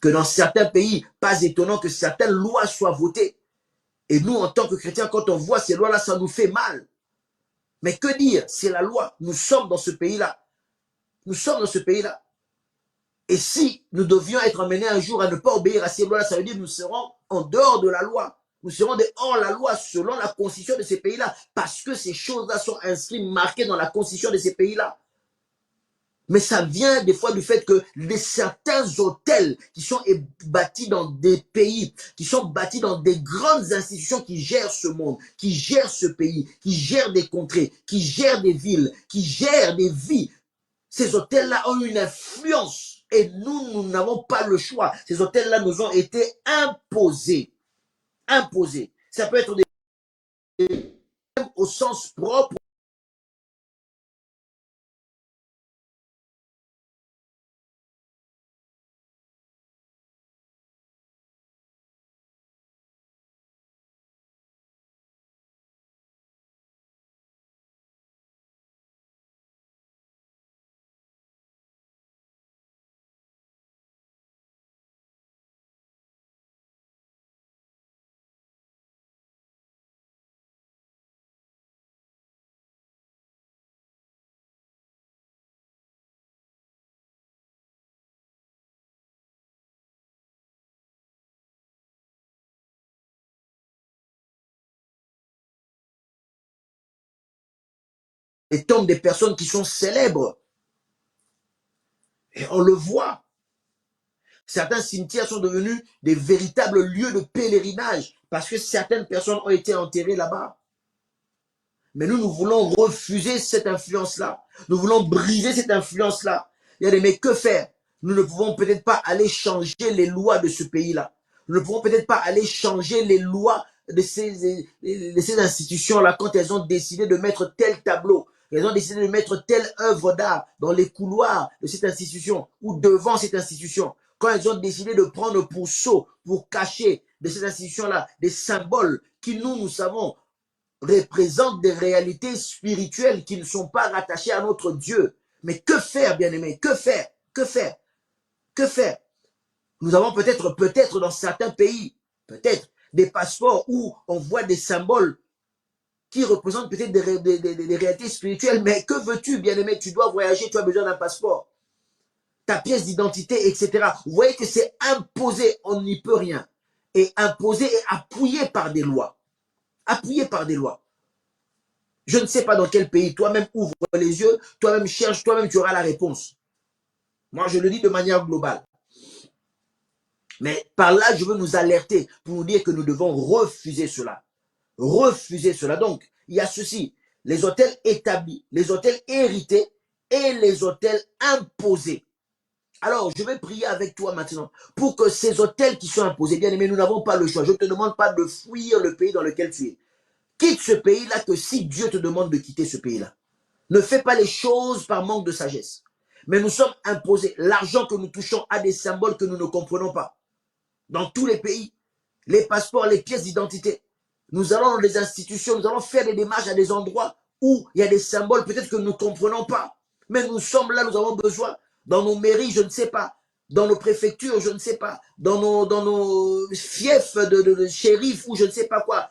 Que dans certains pays, pas étonnant que certaines lois soient votées. Et nous, en tant que chrétiens, quand on voit ces lois-là, ça nous fait mal. Mais que dire? C'est la loi. Nous sommes dans ce pays-là. Nous sommes dans ce pays-là. Et si nous devions être amenés un jour à ne pas obéir à ces lois-là, ça veut dire que nous serons en dehors de la loi. Nous serons hors la loi selon la constitution de ces pays-là. Parce que ces choses-là sont inscrites, marquées dans la constitution de ces pays-là. Mais ça vient des fois du fait que certains hôtels qui sont bâtis dans des pays, qui sont bâtis dans des grandes institutions qui gèrent ce monde, qui gèrent ce pays, qui gèrent des contrées, qui gèrent des villes, qui gèrent des vies. Ces hôtels-là ont une influence et nous n'avons pas le choix. Ces hôtels-là nous ont été imposés. Imposés. Ça peut être au sens propre. Les tombes des personnes qui sont célèbres. Et on le voit. Certains cimetières sont devenus des véritables lieux de pèlerinage parce que certaines personnes ont été enterrées là-bas. Mais nous voulons refuser cette influence-là. Nous voulons briser cette influence-là. Mais que faire? Nous ne pouvons peut-être pas aller changer les lois de ce pays-là. Nous ne pouvons peut-être pas aller changer les lois de ces institutions-là quand elles ont décidé de mettre tel tableau. Elles ont décidé de mettre telle œuvre d'art dans les couloirs de cette institution ou devant cette institution. Quand elles ont décidé de prendre pour sceau, pour cacher de cette institution-là des symboles qui nous savons, représentent des réalités spirituelles qui ne sont pas rattachées à notre Dieu. Mais que faire, bien-aimés? Que faire? Que faire? Que faire? Nous avons peut-être dans certains pays, peut-être des passeports où on voit des symboles qui représentent peut-être des réalités spirituelles. Mais que veux-tu, bien-aimé? Tu dois voyager, tu as besoin d'un passeport, ta pièce d'identité, etc. Vous voyez que c'est imposé, on n'y peut rien. Et imposé et appuyé par des lois. Appuyé par des lois. Je ne sais pas dans quel pays, toi-même ouvre les yeux, toi-même cherche, toi-même tu auras la réponse. Moi, je le dis de manière globale. Mais par là, je veux nous alerter pour nous dire que nous devons refuser cela. Refuser cela. Donc, il y a ceci, les hôtels établis, les hôtels hérités et les hôtels imposés. Alors, je vais prier avec toi maintenant pour que ces hôtels qui sont imposés, bien aimé, nous n'avons pas le choix. Je ne te demande pas de fuir le pays dans lequel tu es. Quitte ce pays-là que si Dieu te demande de quitter ce pays-là. Ne fais pas les choses par manque de sagesse. Mais nous sommes imposés. L'argent que nous touchons a des symboles que nous ne comprenons pas. Dans tous les pays, les passeports, les pièces d'identité. Nous allons dans des institutions, nous allons faire des démarches à des endroits où il y a des symboles peut-être que nous ne comprenons pas. Mais nous sommes là, nous avons besoin. Dans nos mairies, je ne sais pas. Dans nos préfectures, je ne sais pas. Dans nos fiefs de shérifs ou je ne sais pas quoi.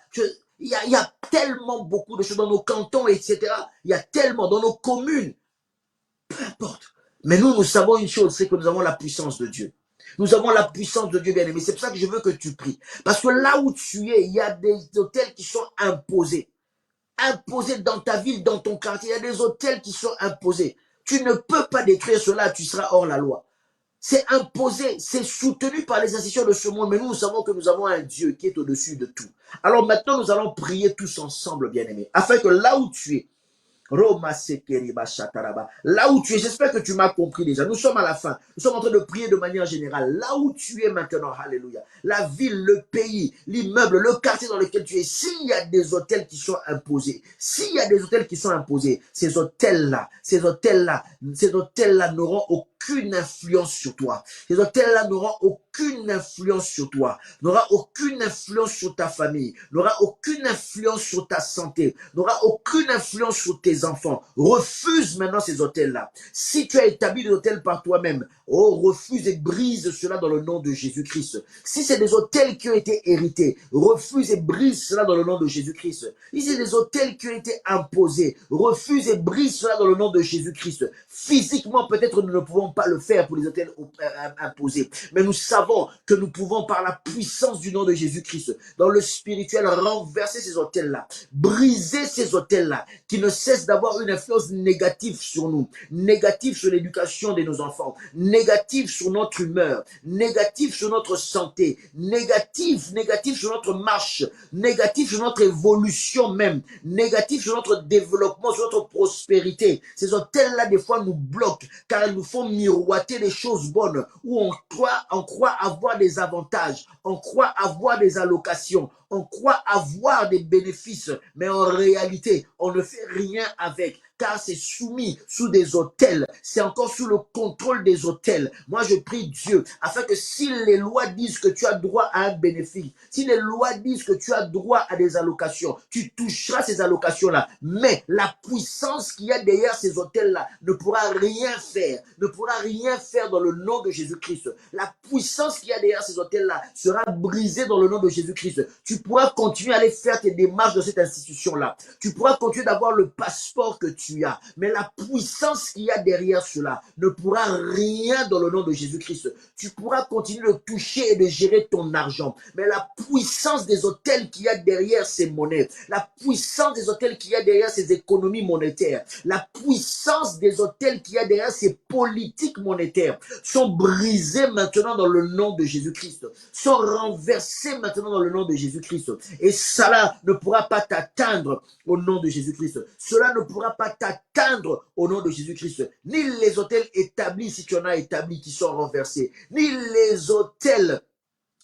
Il y a tellement beaucoup de choses dans nos cantons, etc. Il y a tellement dans nos communes. Peu importe. Mais nous savons une chose, c'est que nous avons la puissance de Dieu. Nous avons la puissance de Dieu, bien-aimé. C'est pour ça que je veux que tu pries. Parce que là où tu es, il y a des hôtels qui sont imposés. Imposés dans ta ville, dans ton quartier. Il y a des hôtels qui sont imposés. Tu ne peux pas détruire cela, tu seras hors la loi. C'est imposé, c'est soutenu par les institutions de ce monde. Mais nous savons que nous avons un Dieu qui est au-dessus de tout. Alors maintenant, nous allons prier tous ensemble, bien-aimés. Afin que là où tu es, là où tu es, j'espère que tu m'as compris déjà. Nous sommes à la fin. Nous sommes en train de prier de manière générale. Là où tu es maintenant, alléluia. La ville, le pays, l'immeuble, le quartier dans lequel tu es. S'il y a des hôtels qui sont imposés, s'il y a des hôtels qui sont imposés, ces hôtels-là n'auront aucune influence sur toi. Ces hôtels-là n'auront aucune influence sur toi, n'aura aucune influence sur ta famille, n'aura aucune influence sur ta santé, n'aura aucune influence sur tes enfants. Refuse maintenant ces hôtels-là. Si tu as établi des hôtels par toi-même, refuse et brise cela dans le nom de Jésus-Christ. Si c'est des hôtels qui ont été hérités, refuse et brise cela dans le nom de Jésus-Christ. Si c'est des hôtels qui ont été imposés, refuse et brise cela dans le nom de Jésus-Christ. Physiquement, peut-être nous ne pouvons pas le faire pour les hôtels imposés, mais nous savons que nous pouvons par la puissance du nom de Jésus-Christ, dans le spirituel, renverser ces hôtels-là, briser ces hôtels-là, qui ne cessent d'avoir une influence négative sur nous, négative sur l'éducation de nos enfants, négative sur notre humeur, négative sur notre santé, négative sur notre marche, négative sur notre évolution même, négative sur notre développement, sur notre prospérité. Ces hôtels-là, des fois, nous bloquent, car ils nous font miroiter des choses bonnes, où on croit avoir des avantages, on croit avoir des allocations, on croit avoir des bénéfices, mais en réalité, on ne fait rien avec, car c'est soumis sous des hôtels, c'est encore sous le contrôle des hôtels. Moi, je prie Dieu, afin que si les lois disent que tu as droit à un bénéfice, si les lois disent que tu as droit à des allocations, tu toucheras ces allocations-là, mais la puissance qu'il y a derrière ces hôtels-là ne pourra rien faire, ne pourra rien faire dans le nom de Jésus-Christ. La puissance qu'il y a derrière ces hôtels-là sera brisée dans le nom de Jésus-Christ. Tu pourras continuer à aller faire tes démarches dans cette institution-là. Tu pourras continuer d'avoir le passeport que tu as. Mais la puissance qu'il y a derrière cela ne pourra rien dans le nom de Jésus-Christ. Tu pourras continuer de toucher et de gérer ton argent. Mais la puissance des hôtels qu'il y a derrière ces monnaies, la puissance des hôtels qu'il y a derrière ces économies monétaires, la puissance des hôtels qu'il y a derrière ces politiques monétaires sont brisées maintenant dans le nom de Jésus-Christ, sont renversées maintenant dans le nom de Jésus-Christ. Et cela ne pourra pas t'atteindre au nom de Jésus-Christ. Cela ne pourra pas t'atteindre au nom de Jésus-Christ. Ni les hôtels établis, si tu en as établis, qui sont renversés, ni les hôtels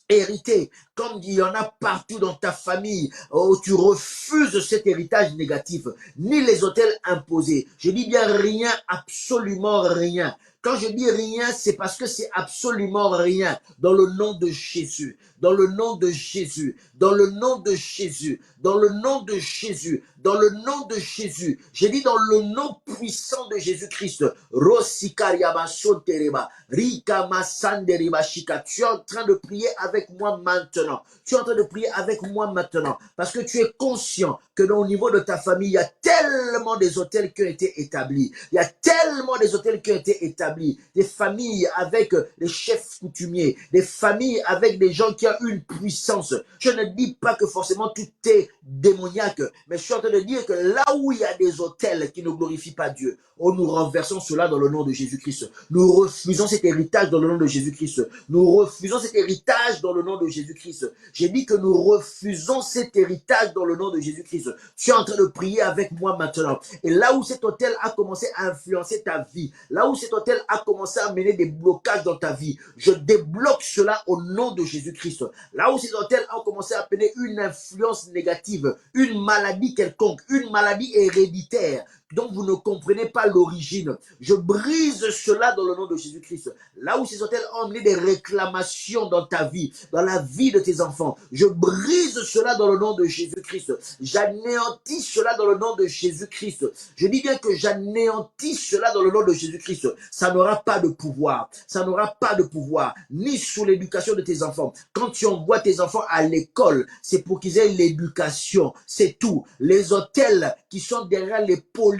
hérité, comme il y en a partout dans ta famille, où tu refuses cet héritage négatif, ni les hôtels imposés. Je dis bien rien, absolument rien. Quand je dis rien, c'est parce que c'est absolument rien. Dans le nom de Jésus, dans le nom de Jésus, dans le nom de Jésus, dans le nom de Jésus, dans le nom de Jésus. J'ai dit dans le nom puissant de Jésus-Christ. Rosikariabasotereba, Rikamasanderibashika. Tu es en train de prier avec moi maintenant. Tu es en train de prier avec moi maintenant. Parce que tu es conscient que au niveau de ta famille, il y a tellement des hôtels qui ont été établis. Il y a tellement des hôtels qui ont été établis. Des familles avec des chefs coutumiers. Des familles avec des gens qui ont une puissance. Je ne dis pas que forcément tout est démoniaque. Mais je suis en train de dire que là où il y a des hôtels qui ne glorifient pas Dieu, oh, nous renversons cela dans le nom de Jésus-Christ. Nous refusons cet héritage dans le nom de Jésus-Christ. Nous refusons cet héritage dans le nom de Jésus-Christ. J'ai dit que nous refusons cet héritage dans le nom de Jésus-Christ. Tu es en train de prier avec moi maintenant. Et là où cet hôtel a commencé à influencer ta vie, là où cet hôtel a commencé à mener des blocages dans ta vie, je débloque cela au nom de Jésus-Christ. Là où cet hôtel a commencé à mener une influence négative, une maladie quelconque, une maladie héréditaire, dont vous ne comprenez pas l'origine. Je brise cela dans le nom de Jésus-Christ. Là où ces hôtels ont amené des réclamations dans ta vie, dans la vie de tes enfants, je brise cela dans le nom de Jésus-Christ. J'anéantis cela dans le nom de Jésus-Christ. Je dis bien que j'anéantis cela dans le nom de Jésus-Christ. Ça n'aura pas de pouvoir. Ça n'aura pas de pouvoir, ni sur l'éducation de tes enfants. Quand tu envoies tes enfants à l'école, c'est pour qu'ils aient l'éducation. C'est tout. Les hôtels qui sont derrière les politiques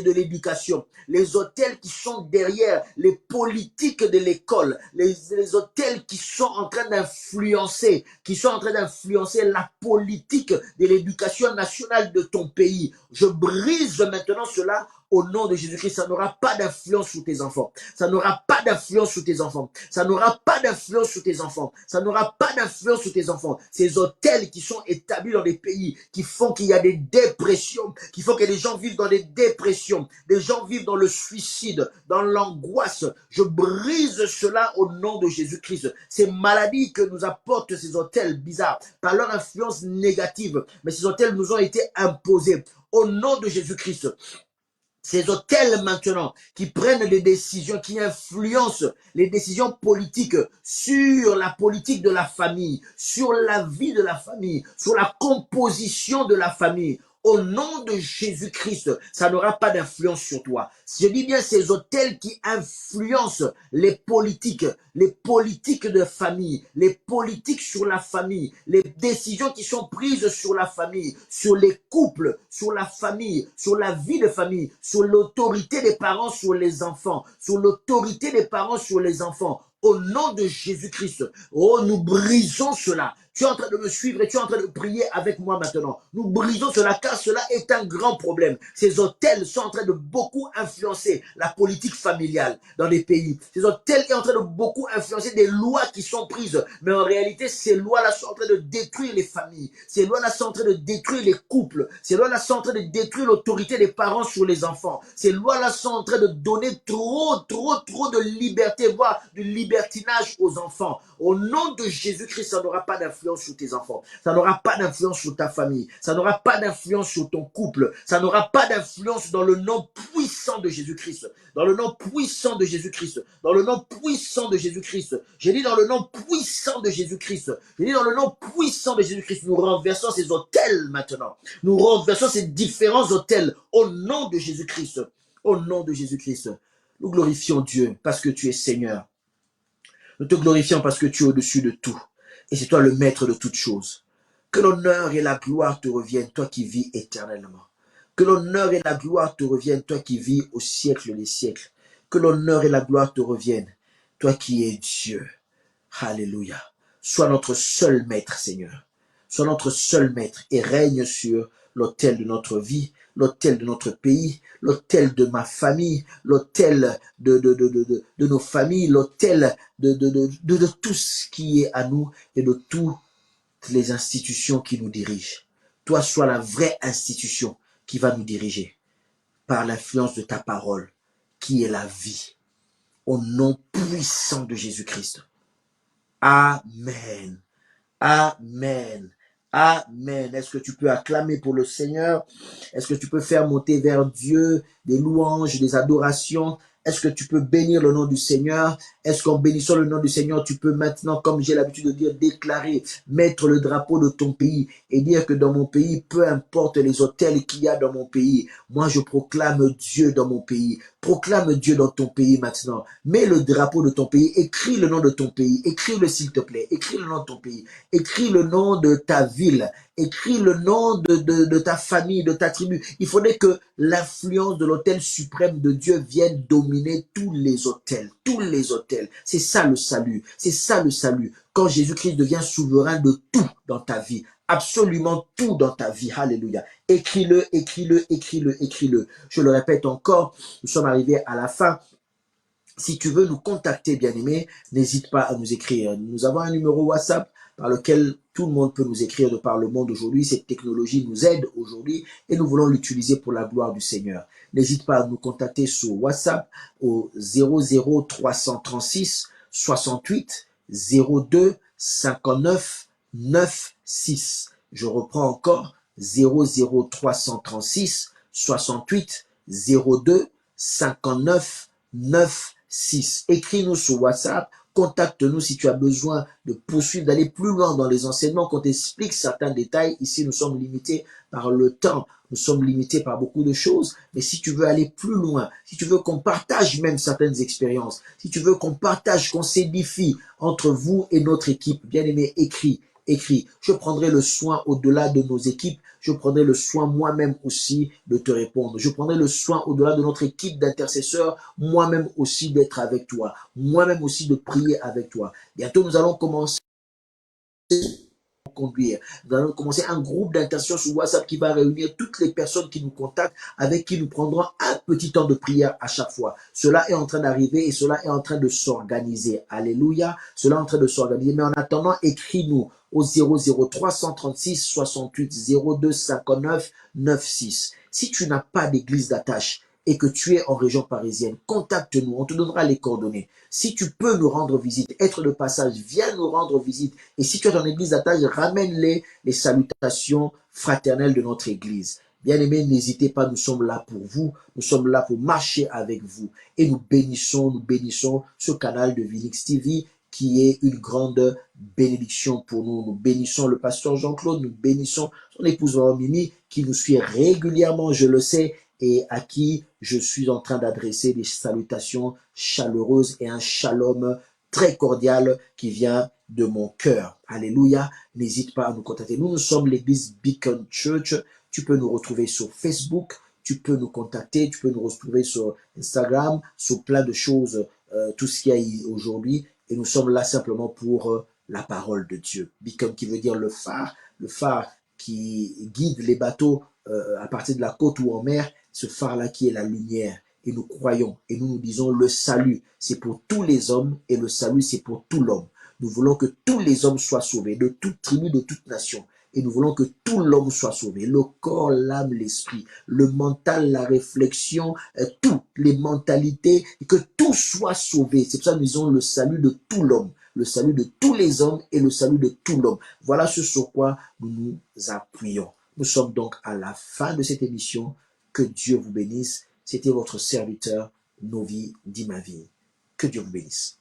de l'éducation, les hôtels qui sont derrière les politiques de l'école, les hôtels qui sont en train d'influencer, la politique de l'éducation nationale de ton pays. Je brise maintenant cela au nom de Jésus-Christ. Ça n'aura pas d'influence sur tes enfants. Ça n'aura pas d'influence sur tes enfants. Ça n'aura pas d'influence sur tes enfants. Ça n'aura pas d'influence sur tes enfants. Ces hôtels qui sont établis dans des pays qui font qu'il y a des dépressions, qui font que les gens vivent dans des dépressions, des gens vivent dans le suicide, dans l'angoisse. Je brise cela au nom de Jésus-Christ. Ces maladies que nous apportent ces hôtels bizarres par leur influence négative, mais ces hôtels nous ont été imposés au nom de Jésus-Christ. Ces hôtels maintenant qui prennent des décisions, qui influencent les décisions politiques sur la politique de la famille, sur la vie de la famille, sur la composition de la famille. Au nom de Jésus-Christ, ça n'aura pas d'influence sur toi. Je dis bien ces hôtels qui influencent les politiques de famille, les politiques sur la famille, les décisions qui sont prises sur la famille, sur les couples, sur la famille, sur la vie de famille, sur l'autorité des parents sur les enfants, sur l'autorité des parents sur les enfants. Au nom de Jésus-Christ, oh, nous brisons cela. Tu es en train de me suivre et tu es en train de prier avec moi maintenant. Nous brisons cela car cela est un grand problème. Ces hôtels sont en train de beaucoup influencer la politique familiale dans les pays. Ces hôtels sont en train de beaucoup influencer des lois qui sont prises. Mais en réalité, ces lois-là sont en train de détruire les familles. Ces lois-là sont en train de détruire les couples. Ces lois-là sont en train de détruire l'autorité des parents sur les enfants. Ces lois-là sont en train de donner trop de liberté, voire de libertinage aux enfants. Au nom de Jésus-Christ, ça n'aura pas d'influence sur tes enfants. Ça n'aura pas d'influence sur ta famille. Ça n'aura pas d'influence sur ton couple. Ça n'aura pas d'influence dans le nom puissant de Jésus-Christ. Dans le nom puissant de Jésus-Christ. Dans le nom puissant de Jésus-Christ. J'ai dit dans le nom puissant de Jésus-Christ. J'ai dit dans le nom puissant de Jésus-Christ. Nous renversons ces hôtels maintenant. Nous renversons ces différents hôtels au nom de Jésus-Christ. Au nom de Jésus-Christ. Nous glorifions Dieu parce que tu es Seigneur. Nous te glorifions parce que tu es au-dessus de tout. Et c'est toi le maître de toutes choses. Que l'honneur et la gloire te reviennent, toi qui vis éternellement. Que l'honneur et la gloire te reviennent, toi qui vis au siècle des siècles. Que l'honneur et la gloire te reviennent, toi qui es Dieu. Alléluia. Sois notre seul maître, Seigneur. Sois notre seul maître et règne sur l'autel de notre vie, l'autel de notre pays, l'autel de ma famille, l'autel de nos familles, l'autel de tout ce qui est à nous et de toutes les institutions qui nous dirigent. Toi, sois la vraie institution qui va nous diriger par l'influence de ta parole, qui est la vie. Au nom puissant de Jésus-Christ. Amen. Amen. Amen. Est-ce que tu peux acclamer pour le Seigneur? Est-ce que tu peux faire monter vers Dieu des louanges, des adorations? Est-ce que tu peux bénir le nom du Seigneur? Est-ce qu'en bénissant le nom du Seigneur, tu peux maintenant, comme j'ai l'habitude de dire, déclarer, mettre le drapeau de ton pays et dire que dans mon pays, peu importe les hôtels qu'il y a dans mon pays, moi je proclame Dieu dans mon pays. Proclame Dieu dans ton pays maintenant. Mets le drapeau de ton pays, écris le nom de ton pays, écris-le s'il te plaît, écris le nom de ton pays, écris le nom de ta ville, écris le nom de ta famille, de ta tribu. Il faudrait que l'influence de l'autel suprême de Dieu vienne dominer tous les autels, tous les autels. C'est ça le salut, c'est ça le salut. Quand Jésus-Christ devient souverain de tout dans ta vie, absolument tout dans ta vie, alléluia. Écris-le, écris-le, écris-le, écris-le. Je le répète encore, nous sommes arrivés à la fin. Si tu veux nous contacter, bien-aimé, n'hésite pas à nous écrire. Nous avons un numéro WhatsApp par lequel tout le monde peut nous écrire de par le monde aujourd'hui. Cette technologie nous aide aujourd'hui et nous voulons l'utiliser pour la gloire du Seigneur. N'hésite pas à nous contacter sur WhatsApp au 00336 68 02 59 96. Je reprends encore 00336 68 02 59 96. Écris-nous sur WhatsApp, contacte-nous si tu as besoin de poursuivre, d'aller plus loin dans les enseignements, qu'on t'explique certains détails. Ici, nous sommes limités par le temps, nous sommes limités par beaucoup de choses, mais si tu veux aller plus loin, si tu veux qu'on partage même certaines expériences, si tu veux qu'on partage, qu'on s'édifie entre vous et notre équipe, bien aimé, écris. Je prendrai le soin au-delà de nos équipes, je prendrai le soin moi-même aussi de te répondre. Je prendrai le soin au-delà de notre équipe d'intercesseurs, moi-même aussi d'être avec toi, moi-même aussi de prier avec toi. Bientôt, nous allons commencer conduire. Nous allons commencer un groupe d'intercession sur WhatsApp qui va réunir toutes les personnes qui nous contactent, avec qui nous prendrons un petit temps de prière à chaque fois. Cela est en train d'arriver et cela est en train de s'organiser. Alléluia. Cela est en train de s'organiser. Mais en attendant, écris-nous au 00336 68 02 59 96. Si tu n'as pas d'église d'attache et que tu es en région parisienne, contacte-nous, on te donnera les coordonnées. Si tu peux nous rendre visite, être de passage, viens nous rendre visite. Et si tu es dans l'église d'attache, ramène-les les salutations fraternelles de notre église. Bien-aimés, n'hésitez pas, nous sommes là pour vous, nous sommes là pour marcher avec vous. Et nous bénissons ce canal de Vinix TV qui est une grande bénédiction pour nous. Nous bénissons le pasteur Jean-Claude, nous bénissons son épouse Mimi qui nous suit régulièrement, je le sais, et à qui je suis en train d'adresser des salutations chaleureuses et un shalom très cordial qui vient de mon cœur. Alléluia. N'hésite pas à nous contacter. Nous sommes l'église Beacon Church. Tu peux nous retrouver sur Facebook. Tu peux nous contacter. Tu peux nous retrouver sur Instagram, sur plein de choses, tout ce qu'il y a aujourd'hui. Et nous sommes là simplement pour la parole de Dieu. Beacon qui veut dire le phare qui guide les bateaux à partir de la côte ou en mer, ce phare-là qui est la lumière. Et nous croyons, et nous disons le salut, c'est pour tous les hommes, et le salut, c'est pour tout l'homme. Nous voulons que tous les hommes soient sauvés, de toute tribu, de toute nation. Et nous voulons que tout l'homme soit sauvé, le corps, l'âme, l'esprit, le mental, la réflexion, toutes les mentalités, et que tout soit sauvé. C'est pour ça que nous disons le salut de tout l'homme, le salut de tous les hommes et le salut de tout l'homme. Voilà ce sur quoi nous nous appuyons. Nous sommes donc à la fin de cette émission. Que Dieu vous bénisse. C'était votre serviteur, Novi Dimavie. Que Dieu vous bénisse.